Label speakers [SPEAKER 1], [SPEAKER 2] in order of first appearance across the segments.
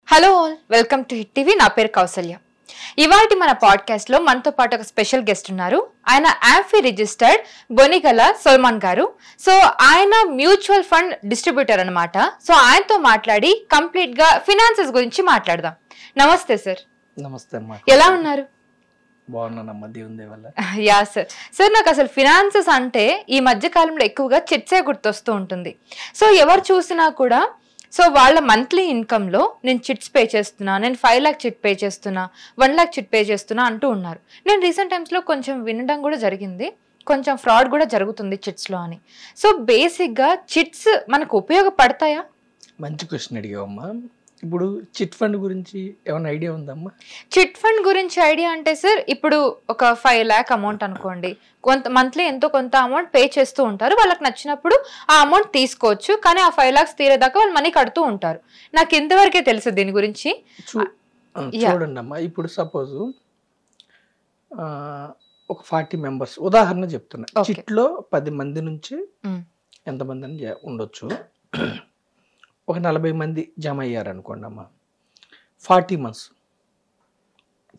[SPEAKER 1] Hello all, welcome to hit TV. నా పేరు కౌసల్య. ఇవాటి మన పాడ్కాస్ట్ లో మనతో పాటు ఒక స్పెషల్ గెస్ట్ ఉన్నారు. ఆయన ఆంఫీ రిజిస్టర్డ్ బొనిగల సల్మాన్ గారు. సో ఆయన మ్యూచువల్ ఫండ్ డిస్ట్రిబ్యూటర్ అనమాట. సో ఆయనతో మాట్లాడి కంప్లీట్ గా ఫినాన్సెస్ గురించి మాట్లాడదాం. నమస్తే సార్.
[SPEAKER 2] నమస్తే అమ్మా.
[SPEAKER 1] ఎలా ఉన్నారు?
[SPEAKER 2] బాగున్నానమ్మా, దేవుని దయ వల్ల.
[SPEAKER 1] Yeah sir. సార్ నాకు అసలు ఫినాన్సెస్ అంటే ఈ మధ్య కాలంలో ఎక్కువగా చిట్సే గుర్తొస్తూ ఉంటుంది. సో ఎవరు చూసినా కూడా సో వాళ్ళ మంత్లీ ఇన్కమ్లో నేను చిట్స్ పే చేస్తున్నా, నేను 5 lakhs చిట్ పే చేస్తున్నా, 1 lakh చిట్ పే చేస్తున్నా అంటూ ఉన్నారు. నేను రీసెంట్ టైమ్స్లో కొంచెం వినడం కూడా జరిగింది, కొంచెం ఫ్రాడ్ కూడా జరుగుతుంది చిట్స్లో అని. సో బేసిక్గా చిట్స్ మనకు ఉపయోగపడతాయా?
[SPEAKER 2] మంచి క్వశ్చన్ అడిగావమ్మా. ఇప్పుడు చిట్ ఫండ్ గురించి ఏమైనా ఐడియా ఉందమ్మా?
[SPEAKER 1] చిట్ ఫండ్ గురించి ఐడియా అంటే సార్, ఇప్పుడు ఒక 5 lakh అమౌంట్ అనుకోండి, కొంత మంత్లీ ఎంతో కొంత అమౌంట్ పే చేస్తూ ఉంటారు. వాళ్ళకి నచ్చినప్పుడు ఆ అమౌంట్ తీసుకోవచ్చు, కానీ ఆ 5 lakhs తీరేదాకా వాళ్ళు మనీ కడుతూ ఉంటారు. నాకు ఇంతవరకే తెలుసు దీని గురించి.
[SPEAKER 2] చూడండి అమ్మా, ఇప్పుడు సపోజ్ ఒక 40 members ఉదాహరణ చెప్తున్నా. చిట్లో 10 మంది నుంచి ఎంతమంది అని ఉండొచ్చు. ఒక 40 మంది జమ అయ్యారు అనుకోండి అమ్మా. 40 months,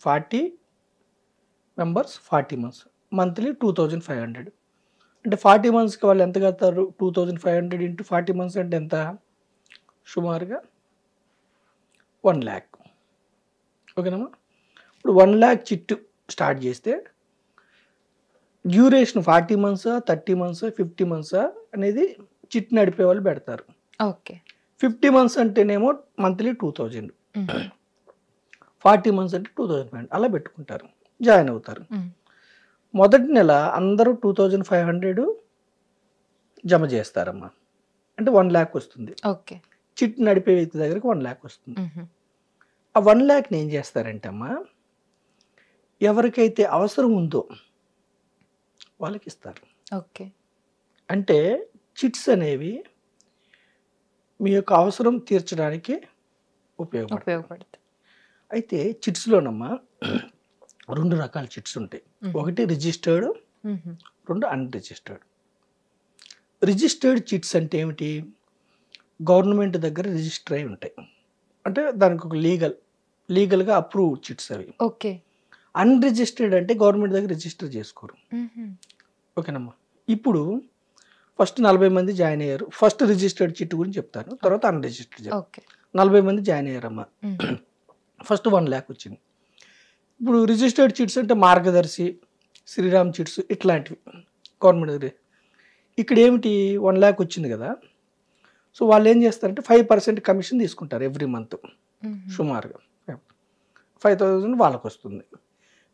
[SPEAKER 2] 40 members, 40 months, మంత్లీ 2500. అంటే 40 monthsకి వాళ్ళు ఎంత కడతారు? 2500 ఇంటూ 40 months అంటే ఎంత? సుమారుగా 1 lakh. ఓకేనమ్మా. ఇప్పుడు 1 lakh చిట్టు స్టార్ట్ చేస్తే డ్యూరేషన్ 40 months, 30 months, 50 months అనేది చిట్ నడిపే వాళ్ళు పెడతారు.
[SPEAKER 1] ఓకే.
[SPEAKER 2] 50 months అంటేనేమో మంత్లీ 2000, 40 months అంటే 2500 అలా పెట్టుకుంటారు, జాయిన్ అవుతారు. మొదటి నెల అందరూ 2500 జమ చేస్తారమ్మా. అంటే 1 lakh వస్తుంది.
[SPEAKER 1] ఓకే.
[SPEAKER 2] చిట్ నడిపే వ్యక్తి దగ్గరికి 1 lakh వస్తుంది. ఆ 1 lakhని ఏం చేస్తారంటే అమ్మా, ఎవరికైతే అవసరం ఉందో వాళ్ళకి ఇస్తారు.
[SPEAKER 1] ఓకే.
[SPEAKER 2] అంటే చిట్స్ అనేవి మీ యొక్క అవసరం తీర్చడానికి ఉపయోగపడుతుంది. అయితే చిట్స్లోనమ్మా 2 రకాల చిట్స్ ఉంటాయి. ఒకటి రిజిస్టర్డ్, 2 అన్రిజిస్టర్డ్. రిజిస్టర్డ్ చిట్స్ అంటే ఏమిటి? గవర్నమెంట్ దగ్గర రిజిస్టర్ అయి ఉంటాయి. అంటే దానికి ఒక లీగల్గా అప్రూవ్ చిట్స్ అవి.
[SPEAKER 1] ఓకే.
[SPEAKER 2] అన్రిజిస్టర్డ్ అంటే గవర్నమెంట్ దగ్గర రిజిస్టర్ చేసుకోరు. ఓకేనమ్మా. ఇప్పుడు ఫస్ట్ 40 మంది జాయిన్ అయ్యారు. ఫస్ట్ రిజిస్టర్డ్ చిట్ గురించి చెప్తాను, తర్వాత అన్రిజిస్టర్డ్ చెప్తాను. 40 మంది జాయిన్ అయ్యారమ్మా. ఫస్ట్ 1 lakh వచ్చింది. ఇప్పుడు రిజిస్టర్డ్ చిట్స్ అంటే మార్గదర్శి, శ్రీరామ్ చిట్స్ ఇట్లాంటివి గవర్నమెంట్ దగ్గర. ఇక్కడ ఏమిటి? 1 lakh వచ్చింది కదా. సో వాళ్ళు ఏం చేస్తారంటే 5% కమిషన్ తీసుకుంటారు ఎవ్రీ మంత్. సుమారుగా 5000 వాళ్ళకు వస్తుంది.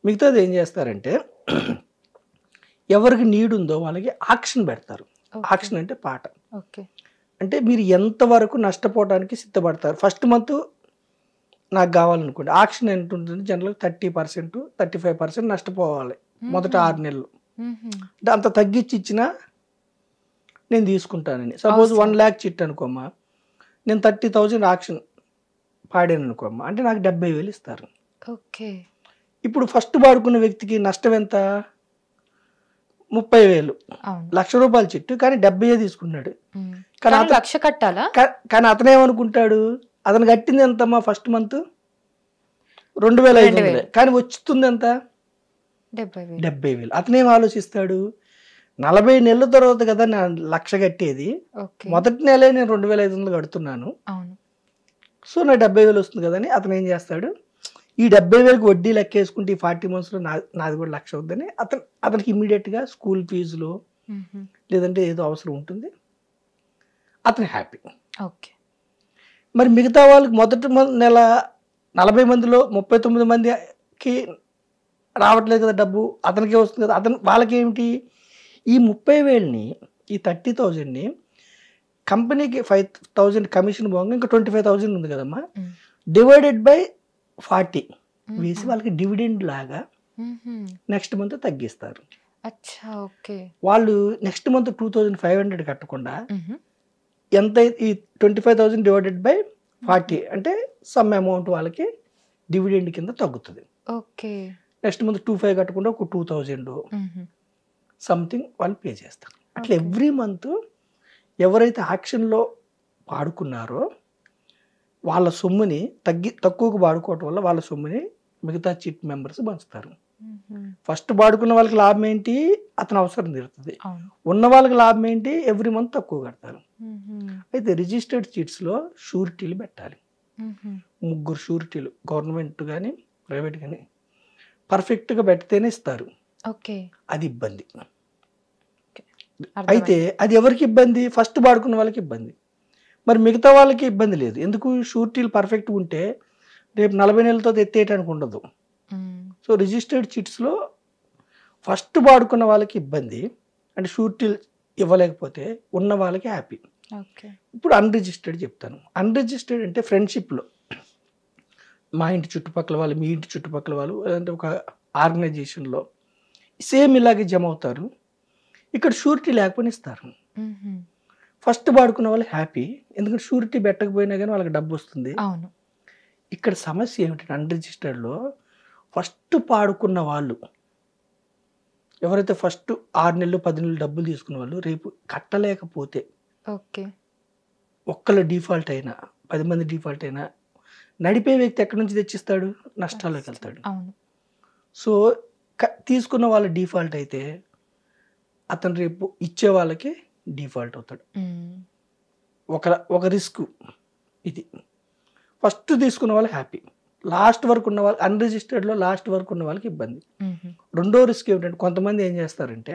[SPEAKER 2] మిగతాది ఏం చేస్తారంటే ఎవరికి నీడ్ ఉందో వాళ్ళకి ఆక్షన్ పెడతారు. ఆక్షన్ అంటే పాట. అంటే మీరు ఎంతవరకు నష్టపోవడానికి సిద్ధపడతారు. ఫస్ట్ మంత్ నాకు కావాలనుకోండి, ఆక్షన్ ఎంత ఉంటుంది? జనరల్గా 30%, 35% నష్టపోవాలి మొదట 6 నెలలు. అంటే అంత తగ్గించి ఇచ్చినా నేను తీసుకుంటానని. సపోజ్ 1 lakh చిట్ అనుకోమ్మా, నేను 30,000 ఆక్షన్ పాడాను అనుకోమ్మా, అంటే నాకు 70,000 ఇస్తారు.
[SPEAKER 1] ఓకే.
[SPEAKER 2] ఇప్పుడు ఫస్ట్ పాడుకున్న వ్యక్తికి నష్టం ఎంత? 30,000. ₹1,00,000 చిట్టు, కానీ 70,000 తీసుకున్నాడు. కానీ
[SPEAKER 1] 1,00,000 కట్టాలా?
[SPEAKER 2] కానీ అతనేమనుకుంటాడు? అతను కట్టింది ఎంతమ్మా ఫస్ట్ మంత్? 2,500. కానీ వస్తుంది ఎంత? 70,000. అతనేం ఆలోచిస్తాడు? 40 నెలల తర్వాత కదా నా 1,00,000 కట్టేది, మొదటి నెలే నేను 2,500 కడుతున్నాను, సో నా 70,000 వస్తుంది కదా అని అతను ఏం చేస్తాడు? ఈ 70,000కి వడ్డీ లెక్కేసుకుంటే ఈ 40 monthsలో నాది కూడా 1,00,000 అవుతుందని అతనికి ఇమ్మీడియట్గా స్కూల్ ఫీజులో లేదంటే ఏదో అవసరం ఉంటుంది, అతను హ్యాపీ.
[SPEAKER 1] ఓకే.
[SPEAKER 2] మరి మిగతా వాళ్ళకి మొదటి నెల 40 మందిలో 39 మందికి రావట్లేదు కదా డబ్బు, అతనికే వస్తుంది కదా. వాళ్ళకి ఏమిటి? ఈ 30,000ని, ఈ 30,000ని కంపెనీకి 5,000 కమిషన్ పోగా ఇంకా 25,000 ఉంది కదమ్మా, డివైడెడ్ బై 40 వేసి వాళ్ళకి డివిడెండ్ లాగా నెక్స్ట్ మంత్ తగ్గిస్తారు. వాళ్ళు నెక్స్ట్ మంత్ 2,500 కట్టకుండా ఎంత? ఈ 25,000 డివైడెడ్ బై 40 అంటే సమ్ అమౌంట్ వాళ్ళకి డివిడెండ్ కింద తగ్గుతుంది. నెక్స్ట్ మంత్ 2,500 కట్టకుండా ఒక 2,000 సంథింగ్ వాళ్ళు పే చేస్తారు. అట్లా ఎవ్రీ మంత్ ఎవరైతే ఆక్షన్లో పాడుకున్నారో వాళ్ళ సొమ్ముని తక్కువకు వాడుకోవటం వల్ల వాళ్ళ సొమ్ముని మిగతా చిట్ మెంబర్స్ పంచుతారు. ఫస్ట్ వాడుకున్న వాళ్ళకి లాభం ఏంటి, అతని అవసరం తీరుతుంది. ఉన్న వాళ్ళకి లాభం ఏంటి, ఎవ్రీ మంత్ తక్కువ కడతారు. అయితే రిజిస్టర్డ్ చిట్స్ లో షూరిటీలు పెట్టాలి. 3 షూరిటీలు గవర్నమెంట్ కానీ ప్రైవేట్ కానీ పర్ఫెక్ట్ గా పెడితేనే ఇస్తారు. అది ఇబ్బంది. అయితే అది ఎవరికి ఇబ్బంది, ఫస్ట్ వాడుకున్న వాళ్ళకి ఇబ్బంది. మరి మిగతా వాళ్ళకి ఇబ్బంది లేదు. ఎందుకు, షూరిటీలు పర్ఫెక్ట్ ఉంటే రేపు 40 నెలలతో ఎత్తేయటానికి ఉండదు. సో రిజిస్టర్డ్ చిట్స్లో ఫస్ట్ వాడుకున్న వాళ్ళకి ఇబ్బంది, అంటే షూరిటీలు ఇవ్వలేకపోతే ఉన్న వాళ్ళకి హ్యాపీ. ఇప్పుడు అన్రిజిస్టర్డ్ చెప్తాను. అన్రిజిస్టర్డ్ అంటే ఫ్రెండ్షిప్లో మా ఇంటి చుట్టుపక్కల వాళ్ళు, మీ ఇంటి చుట్టుపక్కల వాళ్ళు, లేదంటే ఒక ఆర్గనైజేషన్లో సేమ్ ఇలాగే జమ అవుతారు. ఇక్కడ షూరిటీ లేకపోయినా ఇస్తారు. ఫస్ట్ వాడుకున్న వాళ్ళు హ్యాపీ, ఎందుకంటే షూరిటీ పెట్టకపోయినా కానీ వాళ్ళకి డబ్బు వస్తుంది. ఇక్కడ సమస్య ఏమిటంటే అన్రిజిస్టర్డ్లో ఫస్ట్ పాడుకున్న వాళ్ళు ఎవరైతే ఫస్ట్ 6 నెలలు 10 నెలలు డబ్బులు తీసుకున్న వాళ్ళు రేపు కట్టలేకపోతే, ఒక్కళ్ళు డిఫాల్ట్ అయినా 10 మంది డిఫాల్ట్ అయినా నడిపే వ్యక్తి ఎక్కడి నుంచి తెచ్చిస్తాడు, నష్టాల్లోకి వెళ్తాడు. సో తీసుకున్న వాళ్ళు డిఫాల్ట్ అయితే అతను రేపు ఇచ్చే వాళ్ళకి డిఫాల్ట్ అవుతాడు. ఒక రిస్క్ ఇది. ఫస్ట్ తీసుకున్న వాళ్ళు హ్యాపీ, లాస్ట్ వరకు ఉన్న వాళ్ళు అన్రిజిస్టర్డ్లో లాస్ట్ వరకు ఉన్న వాళ్ళకి ఇబ్బంది. రెండో రిస్క్ ఏమిటంటే కొంతమంది ఏం చేస్తారంటే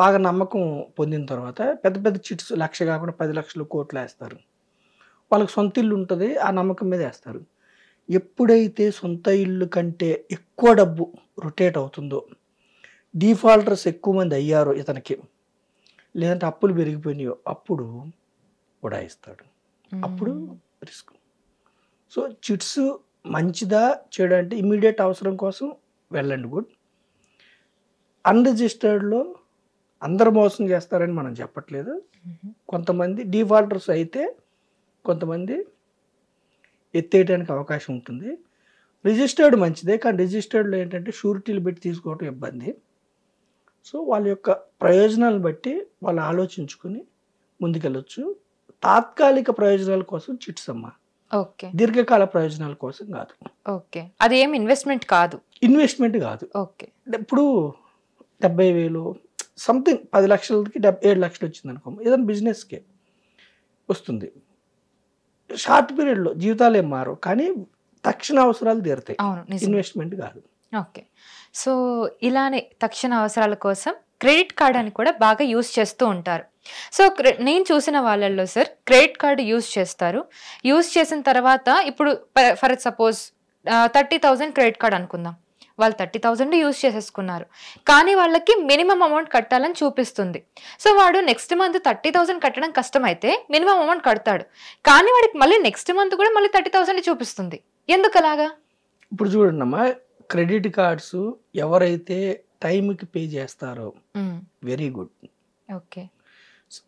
[SPEAKER 2] బాగా నమ్మకం పొందిన తర్వాత పెద్ద పెద్ద చిట్స్ 1 లక్ష కాకుండా 10 లక్షలు కోట్లు వేస్తారు. వాళ్ళకి సొంత ఇల్లు ఉంటుంది, ఆ నమ్మకం మీద వేస్తారు. ఎప్పుడైతే సొంత ఇల్లు కంటే ఎక్కువ డబ్బు రొటేట్ అవుతుందో, డిఫాల్టర్స్ ఎక్కువ మంది అయ్యారో ఇతనికి, లేదంటే అప్పులు పెరిగిపోయినాయో, అప్పుడు ఉడాయిస్తాడు. అప్పుడు రిస్క్. సో చిట్స్ మంచిదా చెడు అంటే ఇమ్మీడియట్ అవసరం కోసం వెళ్ళండి, గుడ్. అన్రిజిస్టర్డ్లో అందరు మోసం చేస్తారని మనం చెప్పట్లేదు. కొంతమంది డిఫాల్టర్స్ అయితే కొంతమంది ఎత్తేయడానికి అవకాశం ఉంటుంది. రిజిస్టర్డ్ మంచిదే, కానీ రిజిస్టర్డ్లో ఏంటంటే షూరిటీలు పెట్టి తీసుకోవడం ఇబ్బంది. సో వాళ్ళ యొక్క ప్రయోజనాలను బట్టి వాళ్ళు ఆలోచించుకుని ముందుకెళ్ళొచ్చు. తాత్కాలిక ప్రయోజనాల కోసం చిట్స్ అమ్మా, దీర్ఘకాల ప్రయోజనాల కోసం కాదు.
[SPEAKER 1] అది ఏం ఇన్వెస్ట్మెంట్ కాదు.
[SPEAKER 2] ఇన్వెస్ట్మెంట్ కాదు. ఇప్పుడు 70,000 సంథింగ్ 10 లక్షలకి 7 లక్షలు వచ్చింది అనుకో, ఏదైనా బిజినెస్కే వస్తుంది. షార్ట్ పీరియడ్లో జీవితాలు ఏం మారు, కానీ తక్షణ అవసరాలు తీరుతాయి. ఇన్వెస్ట్మెంట్ కాదు.
[SPEAKER 1] సో ఇలానే తక్షణ అవసరాల కోసం క్రెడిట్ కార్డ్ అని కూడా బాగా యూస్ చేస్తూ ఉంటారు. సో నేను చూసిన వాళ్ళల్లో సార్ క్రెడిట్ కార్డు యూస్ చేస్తారు. యూస్ చేసిన తర్వాత ఇప్పుడు ఫర్ సపోజ్ 30,000 క్రెడిట్ కార్డ్ అనుకుందాం, వాళ్ళు 30,000 యూస్ చేసేసుకున్నారు, కానీ వాళ్ళకి మినిమం అమౌంట్ కట్టాలని చూపిస్తుంది. సో వాడు నెక్స్ట్ మంత్ 30,000 కట్టడం కష్టమైతే మినిమం అమౌంట్ కడతాడు, కానీ వాడికి మళ్ళీ నెక్స్ట్ మంత్ కూడా మళ్ళీ 30,000 చూపిస్తుంది. ఎందుకు అలాగా?
[SPEAKER 2] ఇప్పుడు చూడండి అమ్మా, క్రెడిట్ కార్డ్స్ ఎవరైతే టైంకి పే చేస్తారో వెరీ గుడ్.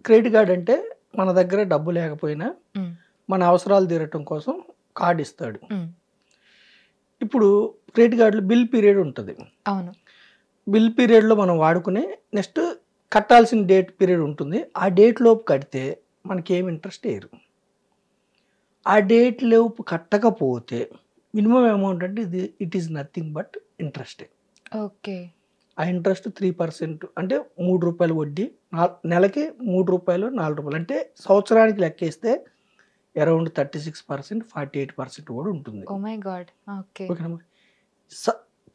[SPEAKER 2] క్రెడిట్ కార్డ్ అంటే మన దగ్గర డబ్బు లేకపోయినా మన అవసరాలు తీరటం కోసం కార్డు ఇస్తాడు. ఇప్పుడు క్రెడిట్ కార్డులో బిల్ పీరియడ్ ఉంటుంది. బిల్ పీరియడ్లో మనం వాడుకునే నెక్స్ట్ కట్టాల్సిన డేట్ పీరియడ్ ఉంటుంది. ఆ డేట్ లోపు కడితే మనకి ఏమి ఇంట్రెస్ట్ వేయరు. ఆ డేట్ లోపు కట్టకపోతే మినిమం అమౌంట్ అంటే it is nothing but interest. ఆ ఇంట్రెస్ట్ 3%, అంటే ₹3 వడ్డీ, నెలకి ₹3 ₹4, అంటే సంవత్సరానికి లెక్కేస్తే అరౌండ్ 36% 48% కూడా ఉంటుంది.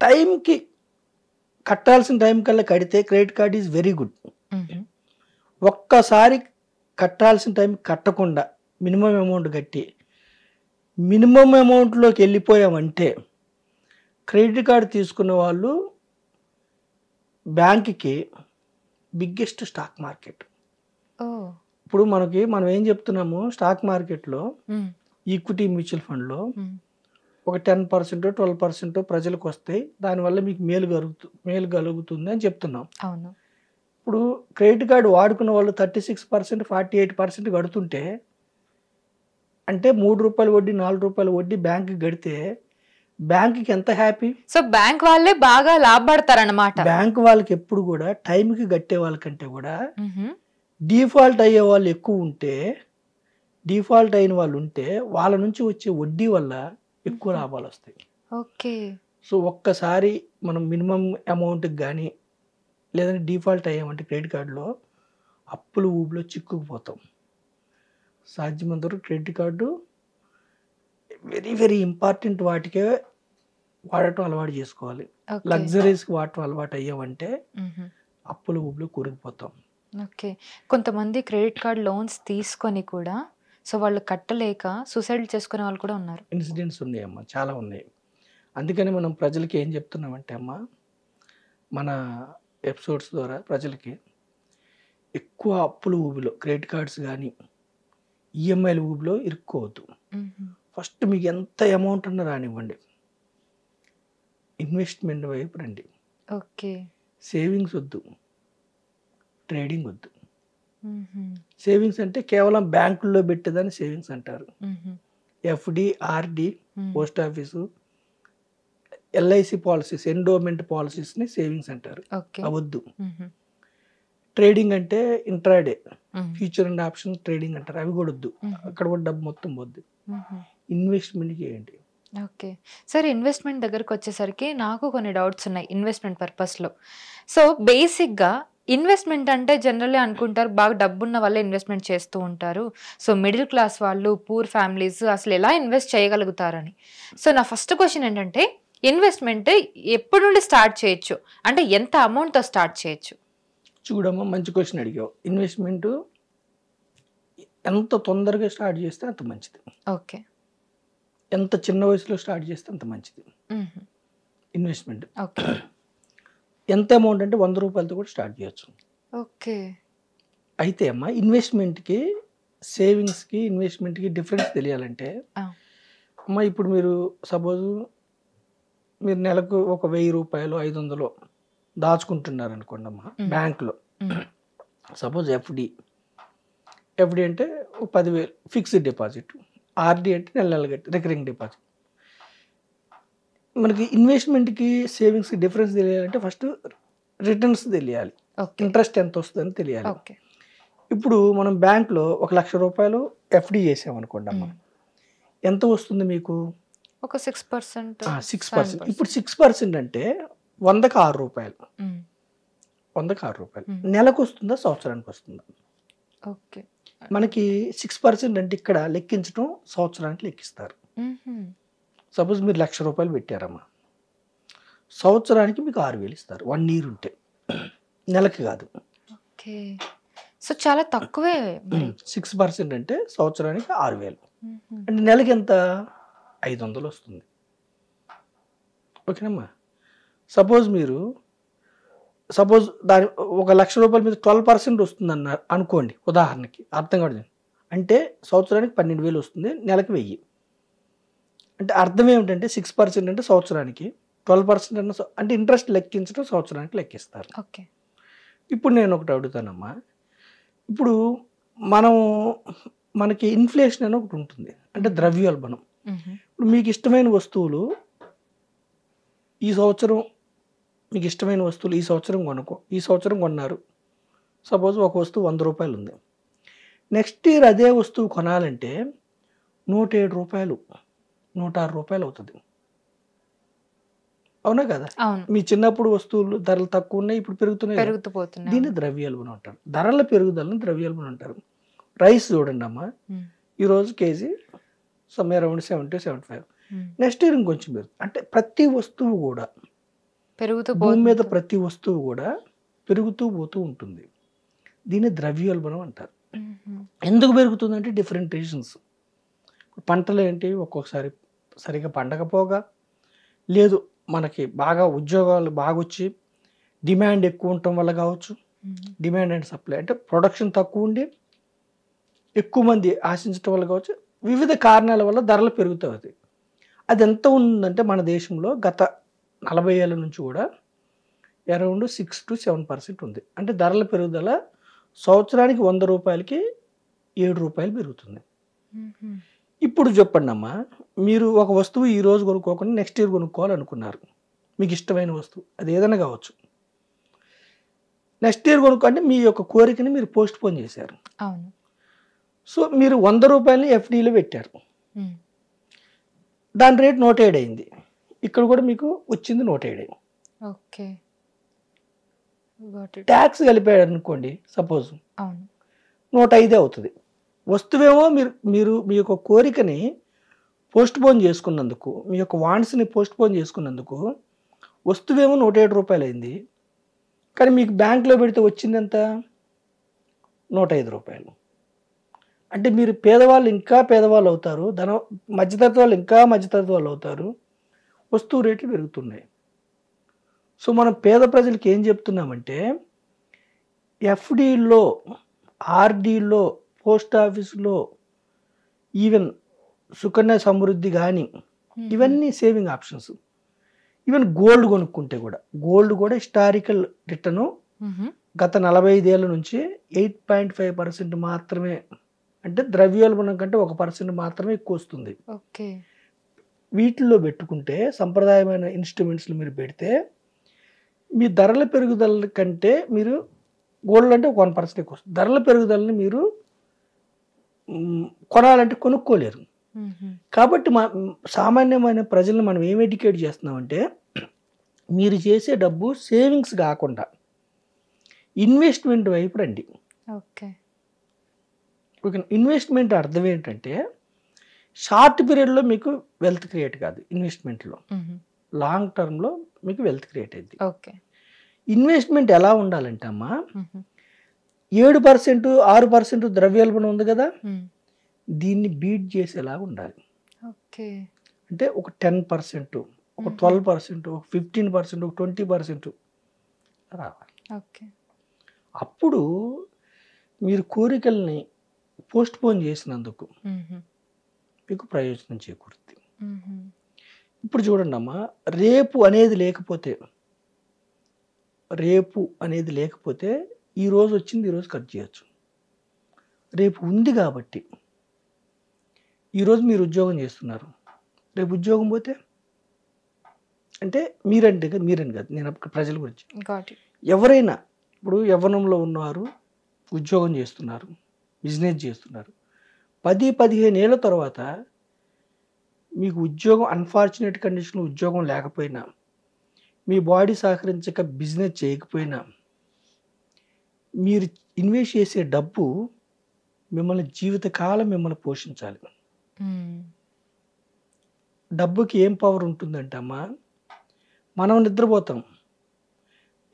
[SPEAKER 2] టైంకి కట్టాల్సిన టైం కల్లా కడితే credit card is very good. ఒక్కసారి కట్టాల్సిన టైం కట్టకుండా మినిమం అమౌంట్ కట్టి మినిమం అమౌంట్లోకి వెళ్ళిపోయామంటే క్రెడిట్ కార్డు తీసుకున్న వాళ్ళు బ్యాంక్కి బిగ్గెస్ట్ స్టాక్ మార్కెట్. ఇప్పుడు మనం ఏం చెప్తున్నాము, స్టాక్ మార్కెట్లో ఈక్విటీ మ్యూచువల్ ఫండ్లో ఒక 10% 12% ప్రజలకు వస్తాయి, దానివల్ల మీకు మేలు కలుగుతుంది అని చెప్తున్నాం. ఇప్పుడు క్రెడిట్ కార్డు వాడుకున్న వాళ్ళు 36% 48% కడుతుంటే, అంటే ₹3 వడ్డీ ₹4 వడ్డీ బ్యాంక్కి కడితే బ్యాంక్కి ఎంత హ్యాపీ.
[SPEAKER 1] సో బ్యాంక్ వాళ్ళే బాగా లాభపడతారన్నమాట.
[SPEAKER 2] బ్యాంక్ వాళ్ళకి ఎప్పుడు కూడా టైంకి కట్టే వాళ్ళకంటే కూడా డిఫాల్ట్ అయ్యే వాళ్ళు ఎక్కువ ఉంటే డిఫాల్ట్ అయిన వాళ్ళు ఉంటే వాళ్ళ నుంచి వచ్చే వడ్డీ వల్ల ఎక్కువ లాభాలు వస్తాయి.
[SPEAKER 1] ఓకే.
[SPEAKER 2] సో ఒక్కసారి మనం మినిమం అమౌంట్కి కానీ లేదంటే డిఫాల్ట్ అయ్యామంటే క్రెడిట్ కార్డులో అప్పులు ఊబిలో చిక్కుకుపోతాం. సాధ్యమైనంత వరకు credit card very very important వాటికే వాడటం అలవాటు చేసుకోవాలి. లగ్జరీస్కి వాడటం అలవాటు అయ్యామంటే అప్పులు ఊబిలో కూరుకుపోతాం.
[SPEAKER 1] ఓకే. కొంతమంది క్రెడిట్ కార్డ్ లోన్స్ తీసుకొని కూడా సో వాళ్ళు కట్టలేక సూసైడ్ చేసుకునే వాళ్ళు కూడా ఉన్నారు.
[SPEAKER 2] ఇన్సిడెంట్స్ ఉన్నాయమ్మా, చాలా ఉన్నాయి. అందుకని మనం ప్రజలకి ఏం చెప్తున్నామంటే అమ్మా, మన ఎపిసోడ్స్ ద్వారా ప్రజలకి ఎక్కువ అప్పుల ఊబిలో క్రెడిట్ కార్డ్స్ కానీ ఈఎంఐల ఊబిలో ఇరుక్కోవద్దు. ఫస్ట్ మీకు ఎంత అమౌంట్ అన్నా రానివ్వండి, ఇన్వెస్ట్మెంట్ వైపు రండి.
[SPEAKER 1] ఓకే.
[SPEAKER 2] సేవింగ్స్ వద్దు, ట్రేడింగ్ వద్దు. సేవింగ్స్ అంటే కేవలం బ్యాంకుల్లో పెట్టేదాన్ని సేవింగ్స్ అంటారు. FD, RD, post office, LIC policies, endowment పాలసీస్ని సేవింగ్స్ అంటారు. అవద్దు. ట్రేడింగ్ అంటే intraday, future and option trading అంటారు. అవి కూడా వద్దు. అక్కడ కూడా డబ్బు మొత్తం వద్దు. ఇన్వెస్ట్మెంట్ చేయండి.
[SPEAKER 1] Okay sir. ఇన్వెస్ట్మెంట్ దగ్గరకు వచ్చేసరికి నాకు కొన్ని డౌట్స్ ఉన్నాయి ఇన్వెస్ట్మెంట్ పర్పస్లో. సో బేసిక్గా ఇన్వెస్ట్మెంట్ అంటే జనరల్లీ అనుకుంటారు బాగా డబ్బున్న వాళ్ళే ఇన్వెస్ట్మెంట్ చేస్తూ ఉంటారు. సో మిడిల్ క్లాస్ వాళ్ళు, పూర్ ఫ్యామిలీస్ అసలు ఎలా ఇన్వెస్ట్ చేయగలుగుతారని. సో నా ఫస్ట్ క్వశ్చన్ ఏంటంటే ఇన్వెస్ట్మెంట్ ఎప్పటి నుండి స్టార్ట్ చేయొచ్చు, అంటే ఎంత అమౌంట్తో స్టార్ట్ చేయొచ్చు?
[SPEAKER 2] చూడమ్మా, మంచి క్వశ్చన్ అడిగావు. ఇన్వెస్ట్మెంట్ ఎంత తొందరగా స్టార్ట్ చేస్తే అంత మంచిది.
[SPEAKER 1] ఓకే.
[SPEAKER 2] ఎంత చిన్న వయసులో స్టార్ట్ చేస్తే అంత మంచిది ఇన్వెస్ట్మెంట్.
[SPEAKER 1] ఓకే.
[SPEAKER 2] ఎంత అమౌంట్ అంటే 100 రూపాయలతో కూడా స్టార్ట్ చేయొచ్చు.
[SPEAKER 1] ఓకే.
[SPEAKER 2] అయితే అమ్మా, ఇన్వెస్ట్మెంట్కి సేవింగ్స్కి ఇన్వెస్ట్మెంట్కి డిఫరెన్స్ తెలియాలంటే అమ్మా, ఇప్పుడు మీరు సపోజ్ మీరు నెలకు ఒక 1000 రూపాయలు 500 దాచుకుంటున్నారు అనుకోండి అమ్మా బ్యాంకులో. సపోజ్ ఎఫ్డి అంటే 10,000 ఫిక్స్డ్ డిపాజిట్, ఆర్డి అంటే నెల నెల కట్టి రికరింగ్ డిపాజిట్. మనకి ఇన్వెస్ట్మెంట్కి సేవింగ్స్కి డిఫరెన్స్ తెలియాలంటే ఫస్ట్ రిటర్న్స్ తెలియాలి, ఇంట్రెస్ట్ ఎంత వస్తుందని తెలియాలి. ఇప్పుడు మనం బ్యాంక్లో 1,00,000 రూపాయలు ఎఫ్డి చేసామనుకోండి అమ్మ, ఎంత వస్తుంది మీకు?
[SPEAKER 1] ఒక 6%.
[SPEAKER 2] 6%. ఇప్పుడు 6% అంటే 100కి 6 రూపాయలు. 100కి 6 రూపాయలు నెలకు వస్తుందా, సంవత్సరానికి వస్తుందా?
[SPEAKER 1] ఓకే.
[SPEAKER 2] మనకి 6% అంటే ఇక్కడ లెక్కించడం సంవత్సరానికి లెక్కిస్తారు. సపోజ్ మీరు 1,00,000 రూపాయలు పెట్టారమ్మా, సంవత్సరానికి మీకు 6,000 ఇస్తారు. 1 ఇయర్ ఉంటే, నెలకి కాదు.
[SPEAKER 1] ఓకే. సో చాలా తక్కువే.
[SPEAKER 2] 6% అంటే సంవత్సరానికి 6,000 అంటే నెలకి ఎంత? 500 వస్తుంది. ఓకేనమ్మా. సపోజ్ దాని 1,00,000 రూపాయల మీద 12% వస్తుంది అన్నారు అనుకోండి, ఉదాహరణకి, అర్థం కాదు. అంటే సంవత్సరానికి 12,000 వస్తుంది, నెలకి 1000. అంటే అర్థం ఏమిటంటే 6% అంటే సంవత్సరానికి, 12% అంటే ఇంట్రెస్ట్ లెక్కించడం సంవత్సరానికి లెక్కిస్తారు.
[SPEAKER 1] ఓకే.
[SPEAKER 2] ఇప్పుడు నేను ఒకటి అడుగుతానమ్మా, ఇప్పుడు మనకి ఇన్ఫ్లేషన్ అని ఒకటి ఉంటుంది, అంటే ద్రవ్యోల్బణం. ఇప్పుడు మీకు ఇష్టమైన వస్తువులు ఈ సంవత్సరం ఈ సంవత్సరం కొన్నారు. సపోజ్ ఒక వస్తువు 100 రూపాయలు ఉంది. నెక్స్ట్ ఇయర్ అదే వస్తువు కొనాలంటే 107 రూపాయలు, 106 రూపాయలు అవుతుంది. అవునా కదా? మీ చిన్నప్పుడు వస్తువులు ధరలు తక్కువ ఉన్నాయి, ఇప్పుడు పెరుగుతున్నాయి. దీన్ని ద్రవ్యోల్బణం అంటారు. ధరల పెరుగుదలని ద్రవ్యోల్బణం అంటారు. రైస్ చూడండి అమ్మా, ఈరోజు KG somewhere around 70-75. Next year ఇంకొంచెం పెరుగుతుంది. అంటే ప్రతి వస్తువు కూడా భూమి మీద ప్రతి వస్తువు కూడా పెరుగుతూ పోతూ ఉంటుంది. దీన్ని ద్రవ్యోల్బణం అంటారు. ఎందుకు పెరుగుతుందంటే డిఫరెంట్ రీజన్స్. పంటలు ఏంటి, ఒక్కొక్కసారి సరిగా పండకపోగా, లేదు మనకి బాగా ఉద్యోగాలు బాగా వచ్చి డిమాండ్ ఎక్కువ ఉండటం వల్ల కావచ్చు. డిమాండ్ అండ్ సప్లై అంటే ప్రొడక్షన్ తక్కువ ఉండి ఎక్కువ మంది ఆశించడం వల్ల కావచ్చు. వివిధ కారణాల వల్ల ధరలు పెరుగుతాయి. అది ఎంత ఉందంటే మన దేశంలో గత 40 ఏళ్ళ నుంచి కూడా అరౌండ్ 6-7% ఉంది. అంటే ధరల పెరుగుదల సంవత్సరానికి 100 రూపాయలకి 7 రూపాయలు పెరుగుతుంది. ఇప్పుడు చెప్పండి అమ్మా, మీరు ఒక వస్తువు ఈ రోజు కొనుక్కోకుండా నెక్స్ట్ ఇయర్ కొనుక్కోవాలనుకున్నారు, మీకు ఇష్టమైన వస్తువు అది ఏదైనా కావచ్చు. నెక్స్ట్ ఇయర్ కొనుక్కోంటే మీ యొక్క కోరికని మీరు పోస్ట్ పోన్ చేశారు. సో మీరు 100 రూపాయలు ఎఫ్డీలో పెట్టారు, దాని రేట్ 107 అయింది. ఇక్కడ కూడా మీకు వచ్చింది 107.
[SPEAKER 1] ఓకే,
[SPEAKER 2] ట్యాక్స్ కలిపాడు అనుకోండి సపోజ్,
[SPEAKER 1] అవును,
[SPEAKER 2] 105 అవుతుంది. వస్తువేమో మీరు మీ యొక్క కోరికని పోస్ట్ పోన్ చేసుకున్నందుకు, మీ యొక్క వాంట్స్ని పోస్ట్ పోన్ చేసుకున్నందుకు వస్తువేమో 107 రూపాయలు అయింది. కానీ మీకు బ్యాంక్లో పెడితే వచ్చింది ఎంత? 105 రూపాయలు. అంటే మీరు పేదవాళ్ళు ఇంకా పేదవాళ్ళు అవుతారు, మధ్యతరగతి వాళ్ళు ఇంకా మధ్యతరగతి వాళ్ళు అవుతారు, వస్తువు రేట్లు పెరుగుతున్నాయి. సో మనం పేద ప్రజలకి ఏం చెప్తున్నామంటే ఎఫ్డీలో, ఆర్డీలో, పోస్ట్ ఆఫీస్లో, ఈవెన్ సుకన్య సమృద్ధి కానీ ఇవన్నీ సేవింగ్ ఆప్షన్స్. ఈవెన్ గోల్డ్ కొనుక్కుంటే కూడా, గోల్డ్ కూడా హిస్టారికల్ రిటర్ను గత 45 ఏళ్ళ నుంచి 8.5% మాత్రమే, అంటే ద్రవ్యోల్బణం కంటే 1% మాత్రమే ఎక్కువ వస్తుంది. వీటిల్లో పెట్టుకుంటే సంప్రదాయమైన ఇన్స్ట్రుమెంట్స్లో మీరు పెడితే మీ ధరల పెరుగుదల కంటే మీరు గోల్డ్ అంటే 1% ఎక్కువ వస్తుంది. ధరల పెరుగుదలని మీరు కొనాలంటే కొనుక్కోలేరు. కాబట్టి సామాన్యమైన ప్రజలను మనం ఏం ఎడ్యుకేట్ చేస్తున్నామంటే మీరు చేసే డబ్బు సేవింగ్స్ కాకుండా ఇన్వెస్ట్మెంట్ వైపు రండి. ఓకే, ఇన్వెస్ట్మెంట్ అర్థం ఏంటంటే షార్ట్ పీరియడ్లో మీకు వెల్త్ క్రియేట్ కాదు, ఇన్వెస్ట్మెంట్లో లాంగ్ టర్మ్లో మీకు వెల్త్ క్రియేట్ అయింది. ఓకే, ఇన్వెస్ట్మెంట్ ఎలా ఉండాలంటే అమ్మా 7%, 6% ద్రవ్యోల్బణం ఉంది కదా, దీన్ని బీట్ చేసేలా ఉండాలి. ఓకే, అంటే ఒక 10%, ఒక 12%, ఒక 15%, ఒక 20% రావాలి. ఓకే, అప్పుడు మీరు కోరికల్ని పోస్ట్ పోన్ చేసినందుకు మీకు ప్రయోజనం చేకూరుతుంది. ఇప్పుడు చూడండి అమ్మా, రేపు అనేది లేకపోతే ఈ రోజు వచ్చింది ఈరోజు ఖర్చు చేయొచ్చు. రేపు ఉంది కాబట్టి ఈరోజు మీరు ఉద్యోగం చేస్తున్నారు, రేపు ఉద్యోగం పోతే అంటే మీరని కాదు, నేను ప్రజల గురించి, ఎవరైనా ఇప్పుడు యవ్వనంలో ఉన్నవారు ఉద్యోగం చేస్తున్నారు, బిజినెస్ చేస్తున్నారు, 10-15 ఏళ్ళ తర్వాత మీకు ఉద్యోగం అన్ఫార్చునేట్ కండిషన్లో ఉద్యోగం లేకపోయినా, మీ బాడీ సహకరించక బిజినెస్ చేయకపోయినా, మీరు ఇన్వెస్ట్ చేసే డబ్బు మిమ్మల్ని జీవితకాలం మిమ్మల్ని పోషించాలి. డబ్బుకి ఏం పవర్ ఉంటుందంటే అమ్మా, మనం నిద్రపోతాం,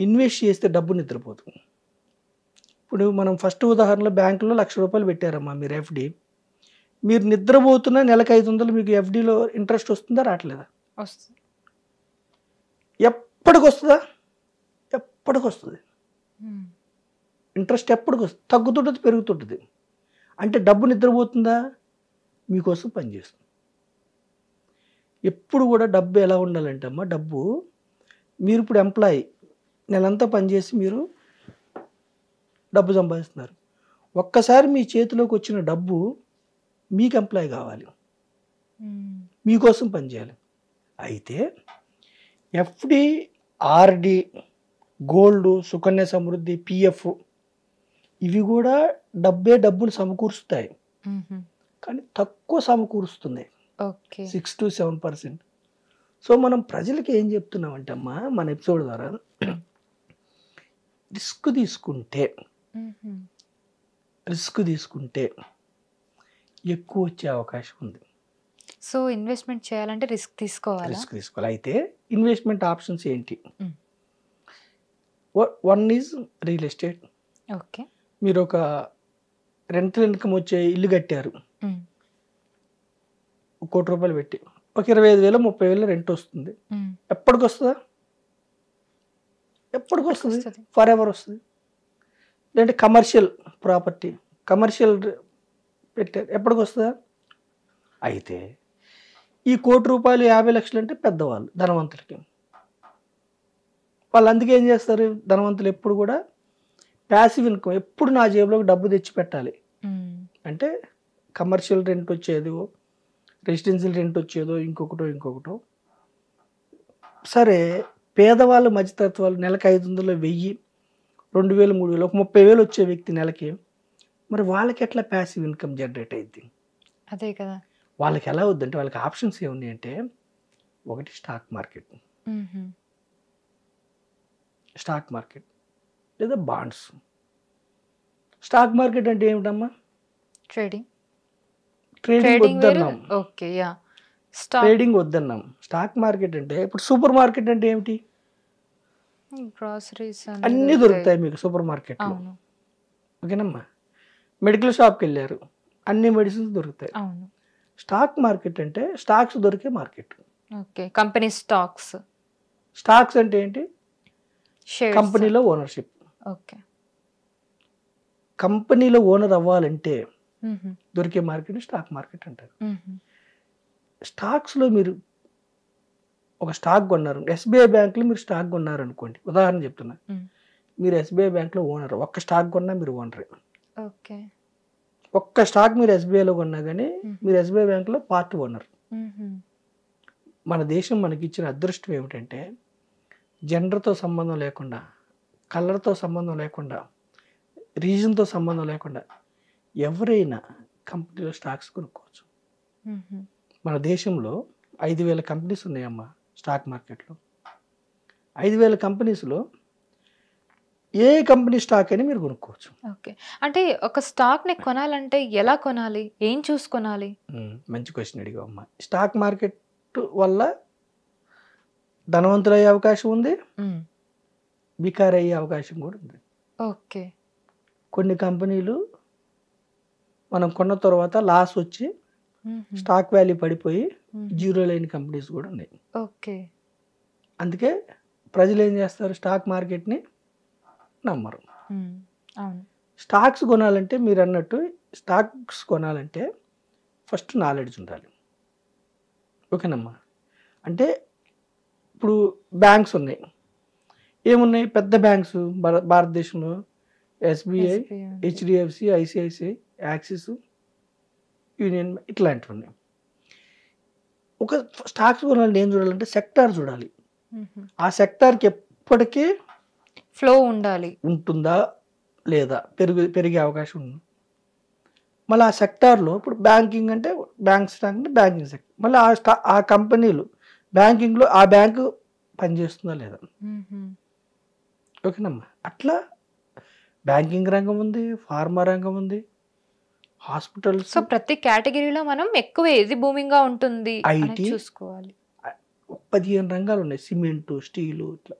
[SPEAKER 2] ఇన్వెస్ట్ చేస్తే డబ్బు నిద్రపోతాం. ఇప్పుడు మనం ఫస్ట్ ఉదాహరణలో బ్యాంకులో 1,00,000 రూపాయలు పెట్టారమ్మా మీరు ఎఫ్డి, మీరు నిద్రపోతున్నా నెలకు 500 మీకు ఎఫ్డీలో ఇంట్రెస్ట్ వస్తుందా రావట్లేదా? వస్తుంది. ఎప్పటికి వస్తుందా? ఎప్పటికి వస్తుంది. ఇంట్రెస్ట్ ఎప్పటికి వస్తుంది, తగ్గుతుంటుంది, పెరుగుతుంటుంది. అంటే డబ్బు నిద్రపోతుందా? మీకోసం పనిచేస్తుంది. ఎప్పుడు కూడా డబ్బు ఎలా ఉండాలంటే అమ్మా, డబ్బు మీరు ఇప్పుడు ఎంప్లాయీ, నెలంతా పనిచేసి మీరు డబ్బు సంపాదిస్తున్నారు. ఒక్కసారి మీ చేతిలోకి వచ్చిన డబ్బు మీకు ఎంప్లాయీ కావాలి, మీకోసం పనిచేయాలి. అయితే FD, RD, gold, Sukanya Samriddhi, PF ఇవి కూడా డబ్బును సమకూరుస్తాయి, కానీ తక్కువ సమకూరుస్తుంది, 6 to 7%. సో మనం ప్రజలకి ఏం చెప్తున్నామంటే అమ్మా, మన ఎపిసోడ్ ద్వారా రిస్క్ తీసుకుంటే ఎక్కువ వచ్చే అవకాశం ఉంది.
[SPEAKER 1] సో ఇన్వెస్ట్మెంట్ చేయాలంటే రిస్క్ తీసుకోవాలి.
[SPEAKER 2] అయితే ఇన్వెస్ట్మెంట్ ఆప్షన్స్ ఏంటి? One is real estate. Okay, మీరు ఒక రెంటల్ ఇన్కమ్ వచ్చే ఇల్లు కట్టారు, 1 కోటి రూపాయలు పెట్టి, ఒక 25,000, 30,000 రెంట్ వస్తుంది. ఎప్పటికి వస్తుందా? ఎప్పటికి వస్తుంది? ఫర్ ఎవర్ వస్తుంది. లేదంటే కమర్షియల్ ప్రాపర్టీ, కమర్షియల్ పెట్టారు, ఎప్పటికి వస్తుందా? అయితే ఈ 1 కోటి రూపాయలు 50 లక్షలు అంటే పెద్దవాళ్ళు, ధనవంతులకి. వాళ్ళు అందుకే ఏం చేస్తారు, ధనవంతులు ఎప్పుడు కూడా ప్యాసివ్ ఇన్కమ్, ఎప్పుడు నా జేబులోకి డబ్బు తెచ్చి పెట్టాలి అంటే కమర్షియల్ రెంట్ వచ్చేదో, రెసిడెన్షియల్ రెంట్ వచ్చేదో, ఇంకొకటో. సరే, పేదవాళ్ళు, మధ్యతరగతి వాళ్ళు నెలకు 500, 1000, 2,000, 3,000, ఒక 30,000 వచ్చే వ్యక్తి నెలకి మరి వాళ్ళకి ఎట్లా ప్యాసివ్ ఇన్కమ్ జనరేట్ అయింది?
[SPEAKER 1] అదే కదా.
[SPEAKER 2] వాళ్ళకి ఎలా అవుద్దంటే వాళ్ళకి ఆప్షన్స్ ఏమున్నాయి అంటే, ఒకటి స్టాక్ మార్కెట్ లేదా బాండ్స్. స్టాక్ మార్కెట్ అంటే ఏమిటమ్మా?
[SPEAKER 1] ట్రేడింగ్
[SPEAKER 2] వద్దన్నాం.
[SPEAKER 1] Okay, ya. స్టాక్,
[SPEAKER 2] ట్రేడింగ్ వద్దన్నాం. స్టాక్ మార్కెట్ అంటే ఇప్పుడు సూపర్ మార్కెట్ అంటే ఏమిటి?
[SPEAKER 1] గ్రాసరీస్
[SPEAKER 2] అన్నీ దొరుకుతాయి మీకు సూపర్ మార్కెట్లో.
[SPEAKER 1] అవును
[SPEAKER 2] ఓకేనమ్మా. మెడికల్ షాప్కి వెళ్ళారు, అన్ని మెడిసిన్స్ దొరుకుతాయి.
[SPEAKER 1] అవును.
[SPEAKER 2] స్టాక్ మార్కెట్ అంటే స్టాక్స్ దొరికే market.
[SPEAKER 1] Okay, company stocks.
[SPEAKER 2] Stocks అంటే ఏంటి?
[SPEAKER 1] షేర్స్.
[SPEAKER 2] కంపెనీలో ఓనర్షిప్.
[SPEAKER 1] ఓకే.
[SPEAKER 2] కంపెనీలో ఓనర్ అవ్వాలంటే దొరికే మార్కెట్ స్టాక్ మార్కెట్ అంటారు. స్టాక్స్లో మీరు ఒక స్టాక్ కొన్నారు, ఎస్బీఐ బ్యాంక్లో మీరు స్టాక్ కొన్నారు అనుకోండి, ఉదాహరణ చెప్తున్నా. మీరు ఎస్బీఐ బ్యాంక్లో ఓనర్, ఒక్క స్టాక్ కొన్నా మీరు ఓనరే.
[SPEAKER 1] ఓకే.
[SPEAKER 2] ఒక్క స్టాక్ మీరు ఎస్బీఐలో కొన్నా కానీ మీరు ఎస్బీఐ బ్యాంక్లో పార్ట్ ఓనర్. మన దేశం మనకి ఇచ్చిన అదృష్టం ఏమిటంటే, జెండర్తో సంబంధం లేకుండా, కలర్తో సంబంధం లేకుండా, రీజన్తో సంబంధం లేకుండా ఎవరైనా కంపెనీలో స్టాక్స్ కొనుక్కోవచ్చు. మన దేశంలో 5,000 కంపెనీస్ ఉన్నాయమ్మా స్టాక్ మార్కెట్లో. 5,000 కంపెనీస్లో ఏ కంపెనీ స్టాక్ అయినా మీరు కొనుక్కోవచ్చు.
[SPEAKER 1] ఓకే. అంటే ఒక స్టాక్ని కొనాలంటే ఎలా కొనాలి, ఏం చూసుకొనాలి?
[SPEAKER 2] మంచి క్వశ్చన్ అడిగావమ్మా. స్టాక్ మార్కెట్ వల్ల ధనవంతులు అయ్యే అవకాశం ఉంది, బికార్ అయ్యే అవకాశం కూడా ఉంది.
[SPEAKER 1] ఓకే.
[SPEAKER 2] కొన్ని కంపెనీలు మనం కొన్న తర్వాత లాస్ వచ్చి స్టాక్ వాల్యూ పడిపోయి జీరో లేని కంపెనీస్ కూడా ఉన్నాయి.
[SPEAKER 1] ఓకే.
[SPEAKER 2] అందుకే ప్రజలు ఏం చేస్తారు, స్టాక్ మార్కెట్ని నమ్మరు.
[SPEAKER 1] అవును.
[SPEAKER 2] స్టాక్స్ కొనాలంటే మీరు అన్నట్టు స్టాక్స్ కొనాలంటే ఫస్ట్ నాలెడ్జ్ ఉండాలి. ఓకేనమ్మా. అంటే ఇప్పుడు బ్యాంక్స్ ఉన్నాయి, ఏమున్నాయి పెద్ద బ్యాంక్స్ భారతదేశంలో? SBI, HDFC, ICICI, axis, union, ఇట్లాంటివి ఉన్నాయి. ఒక స్టాక్స్ కొనాలంటే ఏం చూడాలంటే సెక్టార్ చూడాలి. ఆ సెక్టార్కి ఎప్పటికీ
[SPEAKER 1] ఫ్లో ఉంటుందా
[SPEAKER 2] లేదా, పెరిగే అవకాశం ఉంది. మళ్ళీ ఆ సెక్టార్లో ఇప్పుడు బ్యాంకింగ్ అంటే బ్యాంక్ స్టాక్ అంటే బ్యాంకింగ్ సెక్టర్, మళ్ళీ ఆ కంపెనీలు బ్యాంకింగ్లో ఆ బ్యాంకు పనిచేస్తుందా లేదా. ఓకేనమ్మా. అట్లా బ్యాంకింగ్ రంగం ఉంది, ఫార్మా రంగం ఉంది, హాస్పిటల్స్.
[SPEAKER 1] సో ప్రతి కేటగిరీలో మనం ఎక్కువ ఏది బూమింగ్ గా ఉంటుంది
[SPEAKER 2] ఐటీ
[SPEAKER 1] చూసుకోవాలి.
[SPEAKER 2] 15 రంగాలు ఉన్నాయి, సిమెంటు, స్టీలు, ఇట్లా.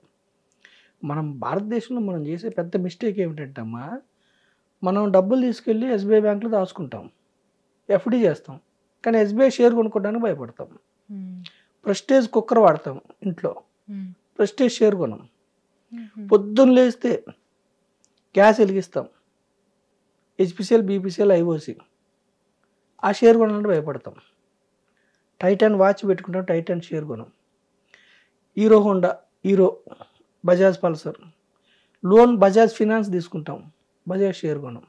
[SPEAKER 2] మనం భారతదేశంలో మనం చేసే పెద్ద మిస్టేక్ ఏమిటంటే అమ్మా, మనం డబ్బులు తీసుకెళ్ళి ఎస్బీఐ బ్యాంకులో దాచుకుంటాం, ఎఫ్డి చేస్తాం, కానీ ఎస్బీఐ షేర్ కొనుక్కోవడానికి భయపడతాం. ప్రెస్టేజ్ కుక్కర్ వాడతాం ఇంట్లో, ప్రెస్టేజ్ షేర్ కొనం. పొద్దున్న లేస్తే గ్యాస్ వెలిగిస్తాం, హెచ్పిసిఎల్, బీపీసీఎల్, ఐఓసి, ఆ షేర్ కొనాలంటే భయపడతాం. టైటాన్ వాచ్ పెట్టుకుంటాం, టైటాన్ షేర్ కొనం. Hero Honda, Bajaj Pulsar, loan Bajaj finance తీసుకుంటాం, బజాజ్ షేర్ కొనం.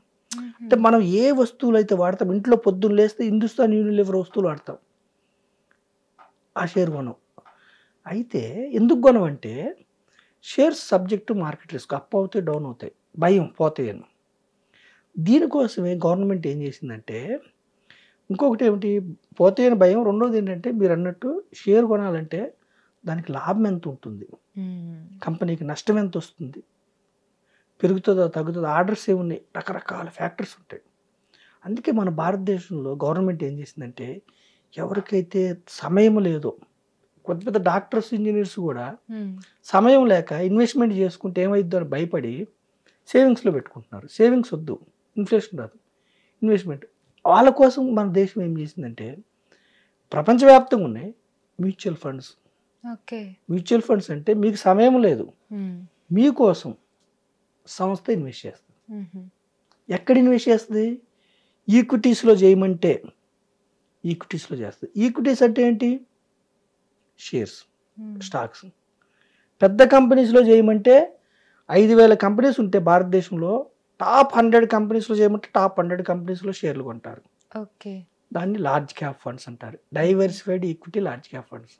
[SPEAKER 2] అంటే మనం ఏ వస్తువులు అయితే వాడతాం, ఇంట్లో పొద్దున్న లేస్తే హిందుస్థాన్ యూనిలివర్ వస్తువులు వాడతాం, ఆ షేర్ కొనం. అయితే ఎందుకు కొనం అంటే shares subject market risk, up అవుతాయి, డౌన్ అవుతాయి, భయం పోతాయని. దీనికోసమే గవర్నమెంట్ ఏం చేసిందంటే, ఇంకొకటి ఏమిటి, పోతాయని భయం. రెండోది ఏంటంటే మీరు అన్నట్టు షేర్ కొనాలంటే దానికి లాభం ఎంత ఉంటుంది, కంపెనీకి నష్టం ఎంత వస్తుంది, పెరుగుతుందో తగ్గుతుందో, ఆర్డర్స్ ఏమున్నాయి, రకరకాల ఫ్యాక్టర్స్ ఉంటాయి. అందుకే మన భారతదేశంలో గవర్నమెంట్ ఏం చేసిందంటే, ఎవరికైతే సమయం లేదో, కొద్ది పెద్ద డాక్టర్స్, ఇంజనీర్స్ కూడా సమయం లేక ఇన్వెస్ట్మెంట్ చేసుకుంటే ఏమైద్దో అని భయపడి సేవింగ్స్లో పెట్టుకుంటున్నారు. సేవింగ్స్ వద్దు, ఇన్ఫ్లేషన్ రాదు, ఇన్వెస్ట్మెంట్. వాళ్ళ కోసం మన దేశం ఏం చేసిందంటే, ప్రపంచవ్యాప్తంగా ఉన్నాయి మ్యూచువల్ ఫండ్స్. మ్యూచువల్ ఫండ్స్ అంటే మీకు సమయం లేదు, మీకోసం సంస్థ ఇన్వెస్ట్ చేస్తుంది. ఎక్కడ ఇన్వెస్ట్ చేస్తుంది? ఈక్విటీస్లో చేయమంటే ఈక్విటీస్లో చేస్తుంది. ఈక్విటీస్ అంటే ఏంటి? Shares, stocks. పెద్ద కంపెనీస్లో చేయమంటే 5,000 కంపెనీస్ ఉంటే భారతదేశంలో టాప్ 100 కంపెనీస్లో చేయమంటే టాప్ 100 కంపెనీస్లో షేర్లు కొంటారు. దాన్ని లార్జ్ క్యాప్ ఫండ్స్ అంటారు, diversified equity large cap funds.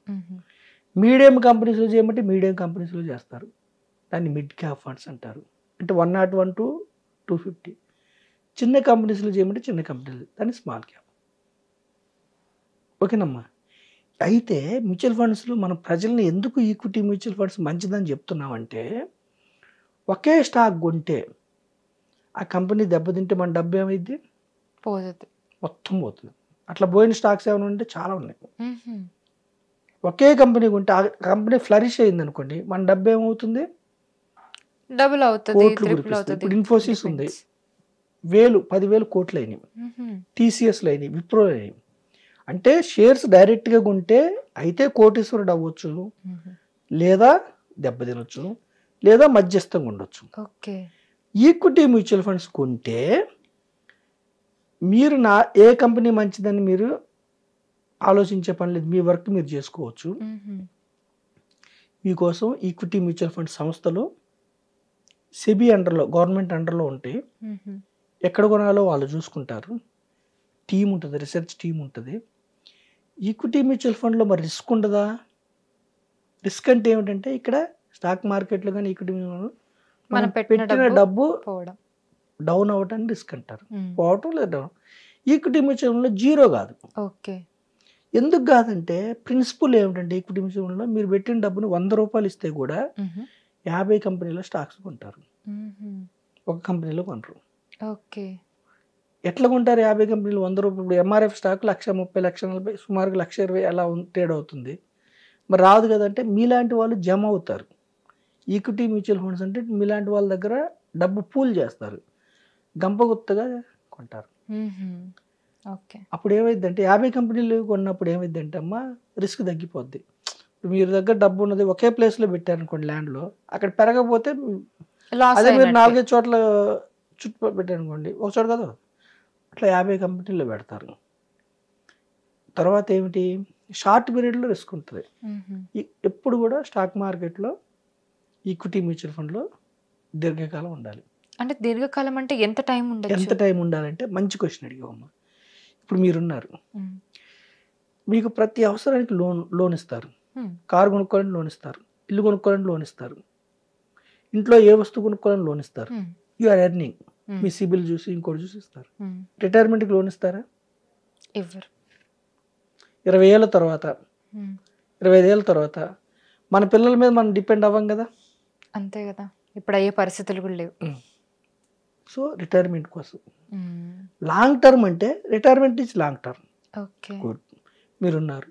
[SPEAKER 2] Medium కంపెనీస్లో చేయమంటే మీడియం కంపెనీస్లో చేస్తారు, దాన్ని మిడ్ క్యాప్ ఫండ్స్ అంటారు. అంటే 101 to 250. చిన్న కంపెనీస్లో చేయమంటే చిన్న కంపెనీలు, దాన్ని స్మాల్ క్యాప్. ఓకేనమ్మా. అయితే మ్యూచువల్ ఫండ్స్లో మన ప్రజల్ని ఎందుకు ఈక్విటీ మ్యూచువల్ ఫండ్స్ మంచిదని చెప్తున్నామంటే, ఒకే స్టాక్ కొంటే ఆ కంపెనీ దెబ్బతింటే మన డబ్బు ఏమైంది?
[SPEAKER 1] పోతుంది.
[SPEAKER 2] మొత్తం పోతుంది. అట్లా పోయిన స్టాక్స్ ఏమైనా ఉంటే చాలా ఉన్నాయి. ఒకే కంపెనీ కొంటే ఆ కంపెనీ ఫ్లరిష్ అయింది అనుకోండి, మన డబ్బు ఏమవుతుంది?
[SPEAKER 1] డబుల్ అవుతుంది,
[SPEAKER 2] కోట్లు
[SPEAKER 1] ట్రిపుల్
[SPEAKER 2] గురిపిస్తుంది.
[SPEAKER 1] అవుతుంది.
[SPEAKER 2] ఇప్పుడు ఇన్ఫోసిస్ ఉంది, 10,000 కోట్లు అయినాయి, టీసీఎస్లు అయినాయి, విప్రో అయినాయి. అంటే షేర్స్ డైరెక్ట్గా కొంటే అయితే కోటీశ్వరుడు అవ్వచ్చు, లేదా దెబ్బతినొచ్చు, లేదా మధ్యస్థంగా ఉండొచ్చు.
[SPEAKER 1] ఓకే.
[SPEAKER 2] ఈక్విటీ మ్యూచువల్ ఫండ్స్ కొంటే మీరు ఏ కంపెనీ మంచిదని మీరు ఆలోచించే పని లేదు, మీ వర్క్ మీరు చేసుకోవచ్చు. మీకోసం ఈక్విటీ మ్యూచువల్ ఫండ్ సంస్థలు సెబీ అండర్లో, గవర్నమెంట్ అండర్లో ఉంటాయి. ఎక్కడ కొనాలో వాళ్ళు చూసుకుంటారు. టీం ఉంటుంది, రీసెర్చ్ టీం ఉంటుంది. ఈక్విటీ మ్యూచువల్ ఫండ్లో మరి రిస్క్ ఉండదా? రిస్క్ అంటే ఏమిటంటే, ఇక్కడ స్టాక్ మార్కెట్లో కానీ ఈక్విటీ మనం పెట్టిన డబ్బు డౌన్ అవ్వటాన్ని రిస్క్ అంటారు. పోవటం లేదా డౌన్. ఈక్విటీ మ్యూచువల్ ఫండ్లో జీరో కాదు.
[SPEAKER 1] ఓకే.
[SPEAKER 2] ఎందుకు కాదంటే ప్రిన్సిపల్ ఏమిటంటే, ఈక్విటీ మ్యూచువల్ ఫండ్లో మీరు పెట్టిన డబ్బును 100 రూపాయలు ఇస్తే కూడా 50 కంపెనీలో స్టాక్స్ కొంటారు, ఒక కంపెనీలో కొనరు.
[SPEAKER 1] ఓకే.
[SPEAKER 2] ఎట్లా కొంటారు 50 కంపెనీలు 100 రూపాయలు? ఇప్పుడు ఎంఆర్ఎఫ్ స్టాక్ 1,30,000, 1,40,000, సుమారుగా 1,20,000 ఎలా ట్రేడ్ అవుతుంది. మరి రాదు కదంటే మీలాంటి వాళ్ళు జమ అవుతారు. ఈక్విటీ మ్యూచువల్ ఫండ్స్ అంటే మీలాంటి వాళ్ళ దగ్గర డబ్బు పూల్ చేస్తారు, గంపగుత్తగా కొంటారు.
[SPEAKER 1] ఓకే.
[SPEAKER 2] అప్పుడు ఏమైందంటే 50 కంపెనీలు కొన్నప్పుడు ఏమైందంటే అమ్మా, రిస్క్ తగ్గిపోద్ది. మీరు దగ్గర డబ్బు ఉన్నది ఒకే ప్లేస్లో పెట్టారనుకోండి, ల్యాండ్లో, అక్కడ పెరగకపోతే అదే మీరు 4-5 చోట్ల చుట్టూ పెట్టారనుకోండి, ఒక చోట కదా, అట్లా 50 కంపెనీల్లో పెడతారు. తర్వాత ఏమిటి, షార్ట్ పీరియడ్లో రిస్క్ ఉంటుంది. ఎప్పుడు కూడా స్టాక్ మార్కెట్లో ఈక్విటీ మ్యూచువల్ ఫండ్లో దీర్ఘకాలం ఉండాలి.
[SPEAKER 1] అంటే దీర్ఘకాలం అంటే ఎంత టైం ఉండదు?
[SPEAKER 2] ఎంత టైం ఉండాలంటే, మంచి క్వశ్చన్ అడిగావమ్మా. ఇప్పుడు మీరున్నారు, మీకు ప్రతి అవసరానికి లోన్ ఇస్తారు. కారు కొనుక్కోవాలని లోన్ ఇస్తారు, ఇల్లు కొనుక్కోవాలని లోన్ ఇస్తారు, ఇంట్లో ఏ వస్తువు కొనుక్కోవాలని లోన్ ఇస్తారు. యు ఆర్ ఎర్నింగ్, మీ సిబిల్ చూసి ఇంకోటి చూసి ఇస్తారు. రిటైర్మెంట్కి లోన్ ఇస్తారా?
[SPEAKER 1] ఇవ్వరు.
[SPEAKER 2] 20 ఏళ్ళ తర్వాత, 25 ఏళ్ళ తర్వాత మన పిల్లల మీద మనం డిపెండ్ అవ్వం కదా.
[SPEAKER 1] అంతే కదా, ఇప్పుడు అయ్యే పరిస్థితులు కూడా లేవు.
[SPEAKER 2] సో రిటైర్మెంట్ కోసం లాంగ్ టర్మ్ అంటే, retirement is long term.
[SPEAKER 1] Okay.
[SPEAKER 2] Good. మీరున్నారు,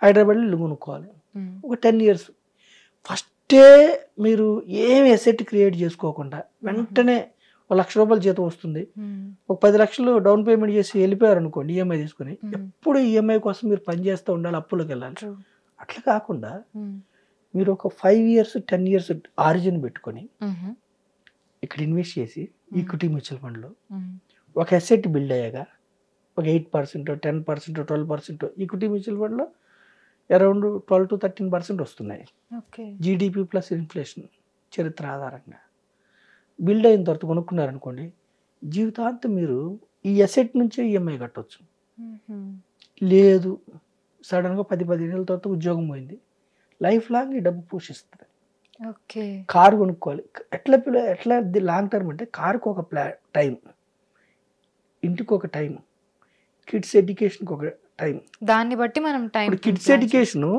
[SPEAKER 2] హైదరాబాద్లో ఇల్లు కొనుక్కోవాలి, ఒక 10 years. ఫస్టే మీరు ఏం ఎసెట్ క్రియేట్ చేసుకోకుండా వెంటనే 1 లక్ష రూపాయల జీతం వస్తుంది, ఒక 10 లక్షలు డౌన్ పేమెంట్ చేసి వెళ్ళిపోయారు అనుకోండి, ఈఎంఐ తీసుకుని. ఎప్పుడు ఈఎంఐ కోసం మీరు పనిచేస్తూ ఉండాలి, అప్పులోకి వెళ్ళాలి. అట్లా కాకుండా మీరు ఒక 5 years 10 years ఆరిజిన్ పెట్టుకొని ఇక్కడ ఇన్వెస్ట్ చేసి ఈక్విటీ మ్యూచువల్ ఫండ్లో ఒక ఎసెట్ బిల్డ్ అయ్యాక ఒక 8%, 10%, 12% ఈక్విటీ మ్యూచువల్ ఫండ్లో అరౌండ్ 12 to 13% వస్తున్నాయి. జీడిపి ప్లస్ ఇన్ఫ్లేషన్ చరిత్ర ఆధారంగా బిల్డ్ అయిన తర్వాత కొనుక్కున్నారనుకోండి, జీవితాంతం మీరు ఈ అసెట్ నుంచే ఈఎంఐ కట్టవచ్చు. లేదు, సడన్గా 10-15 ఏళ్ళ తర్వాత ఉద్యోగం పోయింది, లైఫ్ లాంగ్ ఈ డబ్బు పోషిస్తుంది. కారు కొనుక్కోవాలి, ఎట్లా లాంగ్ టర్మ్ అంటే, కారుకు ఒక టైం, ఇంటికి ఒక టైం, కిడ్స్ ఎడ్యుకేషన్కి ఒక టైం,
[SPEAKER 1] దాన్ని బట్టి మనం టైం.
[SPEAKER 2] కిడ్స్ ఎడ్యుకేషను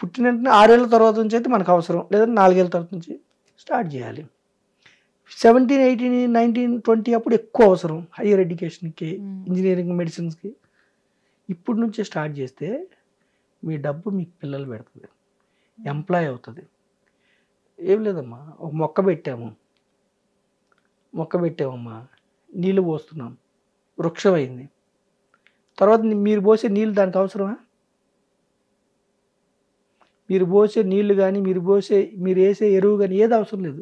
[SPEAKER 2] పుట్టిన 6 ఏళ్ళ తర్వాత నుంచి అయితే మనకు అవసరం, లేదా 4 ఏళ్ళ తర్వాత నుంచి స్టార్ట్ చేయాలి. 17, 18, 19, 20 అప్పుడు ఎక్కువ అవసరం హయ్యర్ ఎడ్యుకేషన్కి, ఇంజనీరింగ్, మెడిసిన్స్కి. ఇప్పుడు నుంచే స్టార్ట్ చేస్తే మీ డబ్బు మీకు పిల్లలు పెడుతుంది, ఎంప్లాయ్ అవుతుంది. ఏం లేదమ్మా, ఒక మొక్క పెట్టామమ్మా, నీళ్ళు పోస్తున్నాం, వృక్షం అయింది. తర్వాత మీరు పోసే నీళ్ళు దానికి అవసరమా? మీరు పోసే నీళ్లు కానీ, మీరు వేసే ఎరువు కానీ ఏది అవసరం లేదు.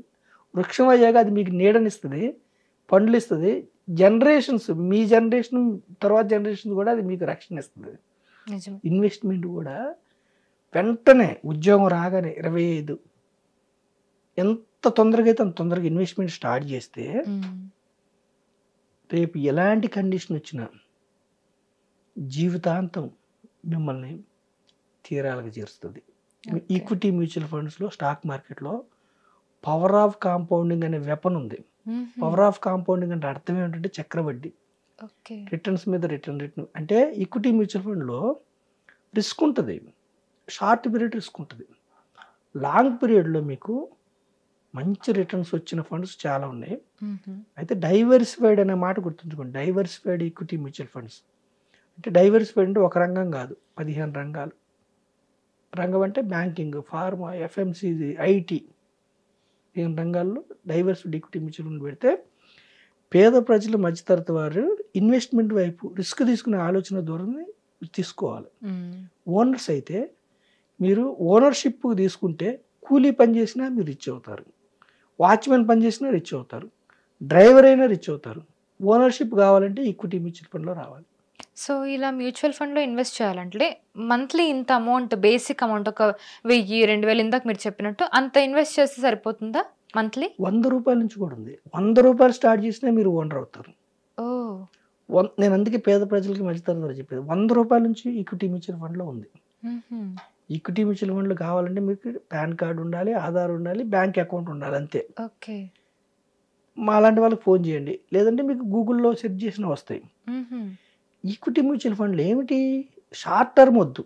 [SPEAKER 2] వృక్షం అయ్యాక అది మీకు నీడనిస్తుంది, పండ్లు ఇస్తుంది. జనరేషన్స్, మీ జనరేషన్ తర్వాత జనరేషన్ కూడా అది మీకు రక్షణ ఇస్తుంది. ఇన్వెస్ట్మెంట్ కూడా వెంటనే ఉద్యోగం రాగానే 25, ఎంత తొందరగా అయితే అంత తొందరగా ఇన్వెస్ట్మెంట్ స్టార్ట్ చేస్తే రేపు ఎలాంటి కండిషన్ వచ్చినా జీవితాంతం మిమ్మల్ని తీరాలకు చేరుస్తుంది. ఈక్విటీ మ్యూచువల్ ఫండ్స్లో, స్టాక్ మార్కెట్లో పవర్ ఆఫ్ కాంపౌండింగ్ అనే వెపన్ ఉంది. పవర్ ఆఫ్ కాంపౌండింగ్ అంటే అర్థం ఏమిటంటే చక్రవడ్డీ,
[SPEAKER 1] ఓకే.
[SPEAKER 2] రిటర్న్స్ మీద రిటర్న్ అంటే ఈక్విటీ మ్యూచువల్ ఫండ్లో రిస్క్ ఉంటుంది, షార్ట్ పీరియడ్ రిస్క్ ఉంటుంది, లాంగ్ పీరియడ్లో మీకు మంచి రిటర్న్స్ వచ్చిన ఫండ్స్ చాలా ఉన్నాయి. అయితే డైవర్సిఫైడ్ అనే మాట గుర్తుంచుకోండి. డైవర్సిఫైడ్ ఈక్విటీ మ్యూచువల్ ఫండ్స్ అంటే డైవర్సిఫైడ్ అంటే ఒక రంగం కాదు, 15 రంగాలు. రంగం అంటే బ్యాంకింగ్, ఫార్మా, ఎఫ్ఎంసీజీ, ఐటీ, 15 రంగాల్లో డైవర్సిఫైడ్ ఈక్విటీ మ్యూచువల్ ఫండ్ పెడితే పేద ప్రజలు, మధ్యతరగతి వారు ఇన్వెస్ట్మెంట్ వైపు రిస్క్ తీసుకునే ఆలోచన ధోరణి తీసుకోవాలి. ఓనర్స్ అయితే మీరు ఓనర్షిప్ తీసుకుంటే కూలీ పని చేసినా మీరు రిచ్ అవుతారు, వాచ్మెన్ పని చేసినా రిచ్ అవుతారు, డ్రైవర్ అయినా రిచ్ అవుతారు. ఓనర్షిప్ కావాలంటే ఈక్విటీ మ్యూచువల్ ఫండ్లో రావాలి.
[SPEAKER 1] సో ఇలా మ్యూచువల్ ఫండ్లో ఇన్వెస్ట్ చేయాలంటే మంత్లీ ఇంత అమౌంట్, బేసిక్ అమౌంట్ ఒక 1000, 2000 ఇందాక మీరు చెప్పినట్టు అంత ఇన్వెస్ట్ చేస్తే సరిపోతుందా మంత్లీ?
[SPEAKER 2] 100 రూపాయల నుంచి కూడా ఉంది. 100 రూపాయలు స్టార్ట్ చేసినా మీరు ఓనర్ అవుతారు. నేను అందుకే పేద ప్రజలకి, మధ్యతరగతి చెప్పేది 100 రూపాయల నుంచి ఈక్విటీ మ్యూచువల్ ఫండ్లో ఉంది. ఈక్విటీ మ్యూచువల్ ఫండ్లు కావాలంటే మీకు పాన్ కార్డు ఉండాలి, ఆధార్ ఉండాలి, బ్యాంక్ అకౌంట్ ఉండాలి, అంతే.
[SPEAKER 1] ఓకే.
[SPEAKER 2] మా అలాంటి వాళ్ళకి ఫోన్ చేయండి, లేదంటే మీకు గూగుల్లో సెర్చ్ చేసినా వస్తాయి. ఈక్విటీ మ్యూచువల్ ఫండ్లు ఏమిటి? షార్ట్ టర్మ్ వద్దు,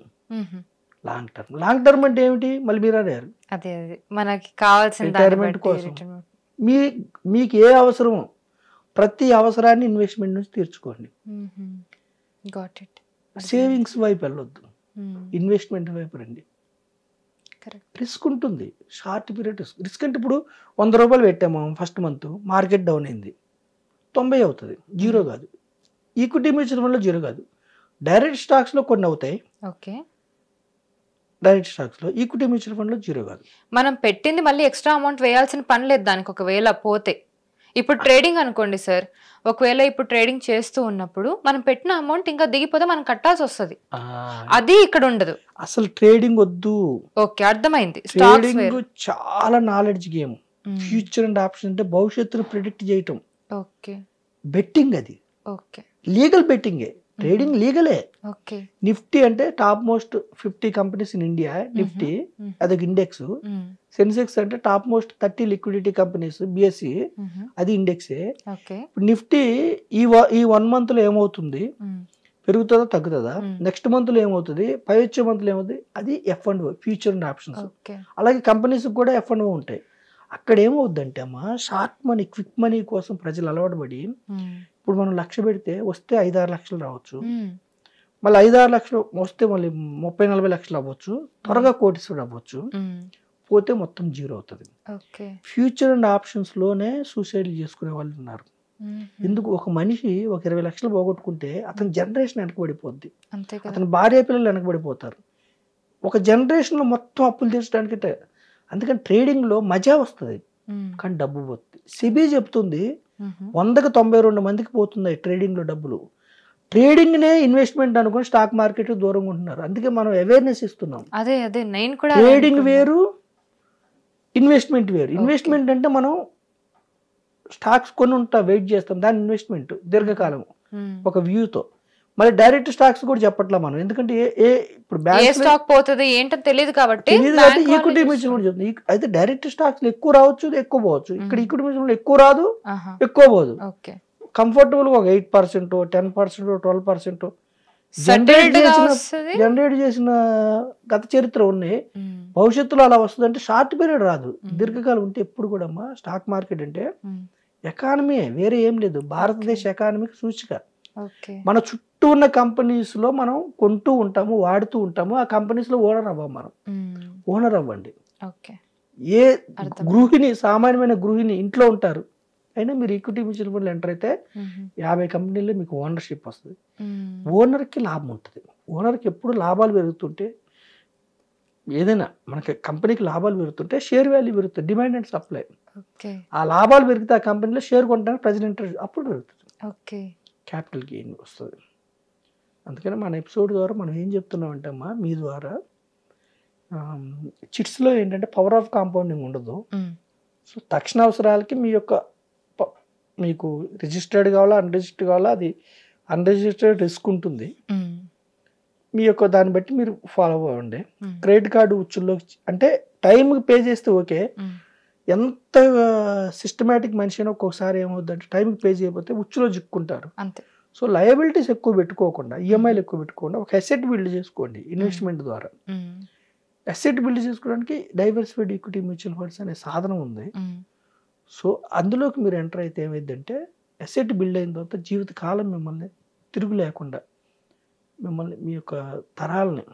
[SPEAKER 2] లాంగ్ టర్మ్. లాంగ్ టర్మ్ అంటే ఏమిటి? మళ్ళీ మీరు అడిగారు,
[SPEAKER 1] అదే మనకి కావాల్సిన
[SPEAKER 2] రిటైర్మెంట్ కోసం మీకు ఏ అవసరమో ప్రతి అవసరాన్ని ఇన్వెస్ట్మెంట్ నుంచి తీర్చుకోండి. సేవింగ్స్ వైపు వెళ్ళొద్దు, ఇన్వెస్ట్మెంట్ వైపు రండి. రిస్క్ ఉంటుంది, షార్ట్ పీరియడ్ రిస్క్. రిస్క్ అంటే ఇప్పుడు 100 రూపాయలు పెట్టాము ఫస్ట్ మంత్, మార్కెట్ డౌన్ అయింది, 90 అవుతుంది, జీరో కాదు. ఈక్విటీ మ్యూచువల్ ఫండ్లో జీరో కాదు. డైరెక్ట్ స్టాక్స్లో కొన్ని అవుతాయి,
[SPEAKER 1] ఓకే.
[SPEAKER 2] డైరెక్ట్ స్టాక్స్లో. ఈక్విటీ మ్యూచువల్ ఫండ్లో జీరో కాదు.
[SPEAKER 1] మనం పెట్టింది మళ్ళీ ఎక్స్ట్రా అమౌంట్ వేయాల్సిన పని లేదు దానికి. ఒకవేళ పోతే ఇప్పుడు ట్రేడింగ్ అనుకోండి సార్, ఒకవేళ ఇప్పుడు ట్రేడింగ్ చేస్తూ ఉన్నప్పుడు మనం పెట్టిన అమౌంట్ ఇంకా దిగిపోతే మనం కట్టాల్సి వస్తుంది, అది ఇక్కడ ఉండదు.
[SPEAKER 2] అసలు ట్రేడింగ్ వద్దు.
[SPEAKER 1] ఓకే, అర్థమైంది.
[SPEAKER 2] ట్రేడింగ్ చాలా knowledge game. Future and option అంటే భవిష్యత్తును ప్రిడిక్ట్ చేయటం.
[SPEAKER 1] ఓకే.
[SPEAKER 2] బెట్టింగ్ అది.
[SPEAKER 1] ఓకే.
[SPEAKER 2] లీగల్ బెట్టింగే, ట్రేడింగ్ లీగలే.
[SPEAKER 1] ఓకే.
[SPEAKER 2] నిఫ్టీ అంటే top most 50 companies in India, Nifty అదొక ఇండెక్స్. సెన్సెక్స్ అంటే top most 30 liquidity companies, BSE, అది ఇండెక్సే. నిఫ్టీ ఈ 1 month లో ఏమవుతుంది, పెరుగుతుందా తగ్గుతుందా, నెక్స్ట్ మంత్ లో ఏమవుతుంది, పై వచ్చే మంత్ లో ఏమవుతుంది, అది F&O, ఫ్యూచర్ అండ్ ఆప్షన్స్. అలాగే కంపెనీస్ కూడా F&O ఉంటాయి. అక్కడ ఏమవుద్దంటే అమ్మా, షార్ట్ మనీ, క్విక్ మనీ కోసం ప్రజలు అలవాటు పడి, ఇప్పుడు మనం 1,00,000 పెడితే వస్తే 5-6 లక్షలు రావచ్చు, మళ్ళీ 5-6 లక్షలు వస్తే మళ్ళీ 30-40 లక్షలు అవ్వచ్చు, త్వరగా కోటీశ్వరుడు అవ్వచ్చు, పోతే మొత్తం జీరో అవుతుంది. ఫ్యూచర్ అండ్ ఆప్షన్స్ లోనే సూసైడ్ చేసుకునే వాళ్ళు ఉన్నారు. ఎందుకు? ఒక మనిషి ఒక 20 లక్షలు పోగొట్టుకుంటే అతని జనరేషన్ వెనకబడిపోద్ది, అతని భార్య పిల్లలు వెనకబడిపోతారు. ఒక జనరేషన్ లో మొత్తం అప్పులు తీర్చడానికి. అందుకని ట్రేడింగ్ లో మజా వస్తుంది, కానీ డబ్బు పోతుంది. సిబి చెప్తుంది 100కి 92 మందికి పోతుంది ట్రేడింగ్ లో డబ్బులు. ట్రేడింగ్ నే ఇన్వెస్ట్మెంట్ అనుకుని స్టాక్ మార్కెట్ దూరంగా ఉంటున్నారు. అందుకే మనం అవేర్నెస్ ఇస్తున్నాం. ట్రేడింగ్ వేరు, ఇన్వెస్ట్మెంట్ వేరు. ఇన్వెస్ట్మెంట్ అంటే మనం స్టాక్స్ కొని ఉంటా, వెయిట్ చేస్తాం, దాని ఇన్వెస్ట్మెంట్ దీర్ఘకాలం ఒక వ్యూతో. మళ్ళీ డైరెక్ట్ స్టాక్స్ కూడా చెప్పట్లా మనం, ఎందుకంటే ఇప్పుడు
[SPEAKER 1] స్టాక్ పోతుంది ఏంటో తెలియదు కాబట్టి
[SPEAKER 2] ఈక్విటీ మ్యూచువల్ ఫండ్ చెప్తుంది. అయితే డైరెక్ట్ స్టాక్స్ ఎక్కువ రావచ్చు, ఎక్కువ పోవచ్చు. ఇక్కడ ఈక్విటీ మ్యూచువల్ ఫండ్ ఎక్కువ రాదు, ఎక్కువ పోదు. కంఫర్టబుల్ ఒక 8%, 10%, 12% జనరేట్ చేసిన గత చరిత్ర ఉన్నాయి. భవిష్యత్తులో అలా వస్తుంది. అంటే షార్ట్ పీరియడ్ రాదు, దీర్ఘకాలం ఉంటే ఎప్పుడు కూడా అమ్మా. స్టాక్ మార్కెట్ అంటే ఎకానమీ, వేరే ఏం లేదు. భారతదేశ ఎకానమీకి సూచిక. మన చుట్టూ ఉన్న కంపెనీస్ లో మనం కొంటూ ఉంటాము, వాడుతూ ఉంటాము. ఆ కంపెనీస్ లో ఓనర్ అవ్వం మనం. ఓనర్ అవ్వండి. ఏ గృహిణి, సామాన్యమైన గృహిణి ఇంట్లో ఉంటారు, అయినా మీరు ఈక్విటీ మ్యూచువల్ ఫండ్ ఎంటర్ అయితే 50 కంపెనీల్లో మీకు ఓనర్షిప్ వస్తుంది. ఓనర్కి లాభం ఉంటుంది. ఓనర్కి ఎప్పుడు లాభాలు పెరుగుతుంటే, ఏదైనా మనకి కంపెనీకి లాభాలు పెరుగుతుంటే షేర్ వాల్యూ పెరుగుతుంది, డిమాండ్ అండ్ సప్లై. ఆ లాభాలు పెరిగితే ఆ కంపెనీలో షేర్ కొనడానికి ప్రజలు ఇంట్రెస్ట్ అప్పుడు పెరుగుతుంది, క్యాపిటల్ గెయిన్ వస్తుంది. అందుకని మన ఎపిసోడ్ ద్వారా మనం ఏం చెప్తున్నామంటే అమ్మా, మీ ద్వారా చిట్స్లో ఏంటంటే పవర్ ఆఫ్ కాంపౌండింగ్ ఉండదు. సో తక్షణ అవసరాలకి మీకు రిజిస్టర్డ్ కావాలా, అన్రిజిస్టర్డ్ కావాలా, అది అన్రిజిస్టర్డ్ రిస్క్ ఉంటుంది. మీ యొక్క దాన్ని బట్టి మీరు ఫాలో అవ్వండి. క్రెడిట్ కార్డు ఉచ్చుల్లో అంటే టైంకి పే చేస్తే ఓకే, ఎంత సిస్టమేటిక్ మనిషి అయినా ఒక్కొక్కసారి ఏమవుతుందంటే టైంకి పే చేయకపోతే ఉచ్చులో చిక్కుంటారు.
[SPEAKER 1] అంతే.
[SPEAKER 2] సో లయబిలిటీస్ ఎక్కువ పెట్టుకోకుండా, ఈఎంఐలు ఎక్కువ పెట్టుకోకుండా ఒక అసెట్ బిల్డ్ చేసుకోండి ఇన్వెస్ట్మెంట్ ద్వారా. అసెట్ బిల్డ్ చేసుకోవడానికి డైవర్సిఫైడ్ ఈక్విటీ మ్యూచువల్ ఫండ్స్ అనే సాధనం ఉంది. సో అందులోకి మీరు ఎంటర్ అయితే ఏమైందంటే అసెట్ బిల్డ్ అయిన తర్వాత జీవితకాలం మిమ్మల్ని తిరుగు లేకుండా మిమ్మల్ని మీ యొక్క తరాలని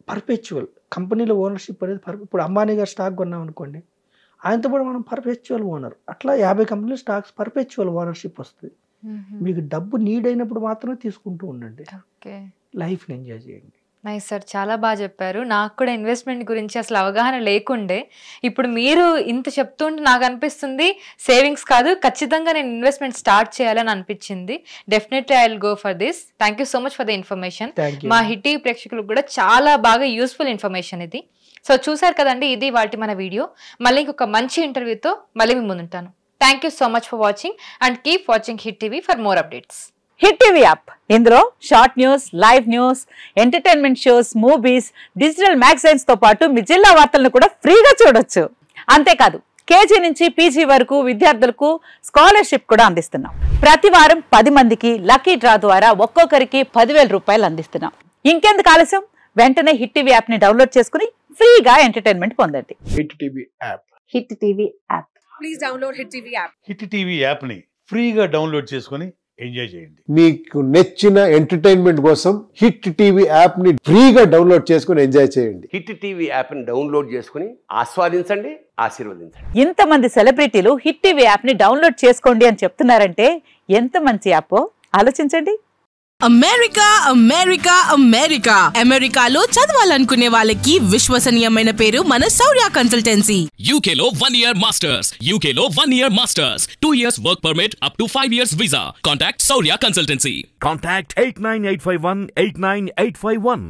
[SPEAKER 2] పర్పెచువల్ కంపెనీలో ఓనర్షిప్ అనేది ఇప్పుడు అంబానీ గారు స్టాక్ కొన్నాం అనుకోండి, ఆయనతో కూడా మనం పర్పెచువల్ ఓనర్. అట్లా 50 కంపెనీల స్టాక్స్ పర్పెచువల్ ఓనర్షిప్ వస్తుంది. మీకు డబ్బు నీడ్ అయినప్పుడు మాత్రమే తీసుకుంటూ ఉండండి, లైఫ్ని ఎంజాయ్ చేయండి.
[SPEAKER 1] నైస్ సార్, చాలా బాగా చెప్పారు. నాకు కూడా ఇన్వెస్ట్మెంట్ గురించి అసలు అవగాహన లేకుండే, ఇప్పుడు మీరు ఇంత చెప్తుంటే నాకు అనిపిస్తుంది సేవింగ్స్ కాదు, ఖచ్చితంగా నేను ఇన్వెస్ట్మెంట్ స్టార్ట్ చేయాలని అనిపించింది. Definitely I will go for this. Thank you so much for the information. మా హిట్ టీవీ ప్రేక్షకులకు కూడా చాలా బాగా యూస్ఫుల్ ఇన్ఫర్మేషన్ ఇది. సో చూసారు కదండి, ఇది వాటి మన వీడియో. మళ్ళీ ఇంకొక మంచి ఇంటర్వ్యూతో మళ్ళీ మీ ముందుంటాను. Thank you so much for watching and keep watching Hit TV for more updates.
[SPEAKER 3] Hit TV app, ఇందులో short news, live news, entertainment shows, movies, digital magazines తో పాటు మీ జిల్లా వార్తలను కూడా ఫ్రీగా చూడొచ్చు. అంతేకాదు కేజీ నుంచి పీజీ వరకు విద్యార్థులకు స్కాలర్షిప్ కూడా అందిస్తున్నాం. ప్రతి వారం 10 మందికి లక్కీ డ్రా ద్వారా ఒక్కొక్కరికి 10,000 రూపాయలు అందిస్తున్నాం. ఇంకెందుకు ఆలస్యం, వెంటనే హిట్ టీవీ యాప్ ని డౌన్లోడ్ చేసుకుని ఫ్రీగా ఎంటర్టైన్మెంట్ పొందండి.
[SPEAKER 4] Hit TV app.
[SPEAKER 3] Hit TV app.
[SPEAKER 5] Please download hit TV app.
[SPEAKER 6] Hit TV app ని ఫ్రీగా డౌన్లోడ్ చేసుకుని ఎంజాయ్ చేయండి.
[SPEAKER 4] మీకు నచ్చిన ఎంటర్టైన్మెంట్ కోసం హిట్ టీవీ యాప్ ని ఫ్రీగా డౌన్లోడ్ చేసుకుని ఎంజాయ్ చేయండి.
[SPEAKER 7] హిట్ టీవీ యాప్ ని డౌన్లోడ్ చేసుకుని ఆస్వాదించండి, ఆశీర్వదించండి.
[SPEAKER 3] ఇంతమంది సెలబ్రిటీలు హిట్ టీవీ యాప్ ని డౌన్లోడ్ చేసుకోండి అని చెప్తున్నారంటే ఎంత మంచి యాప్ ఆలోచించండి.
[SPEAKER 5] అమెరికా అమెరికా అమెరికా అమెరికాలో చదవాలనుకునే వాళ్ళకి విశ్వసనీయమైన పేరు మన శౌర్య కన్సల్టెన్సీ.
[SPEAKER 8] UK లో 1 year masters, UK లో 1 year masters, 2 years work permit up to 5 years visa. Contact Saurya Consultancy.
[SPEAKER 9] Contact 89851 89851.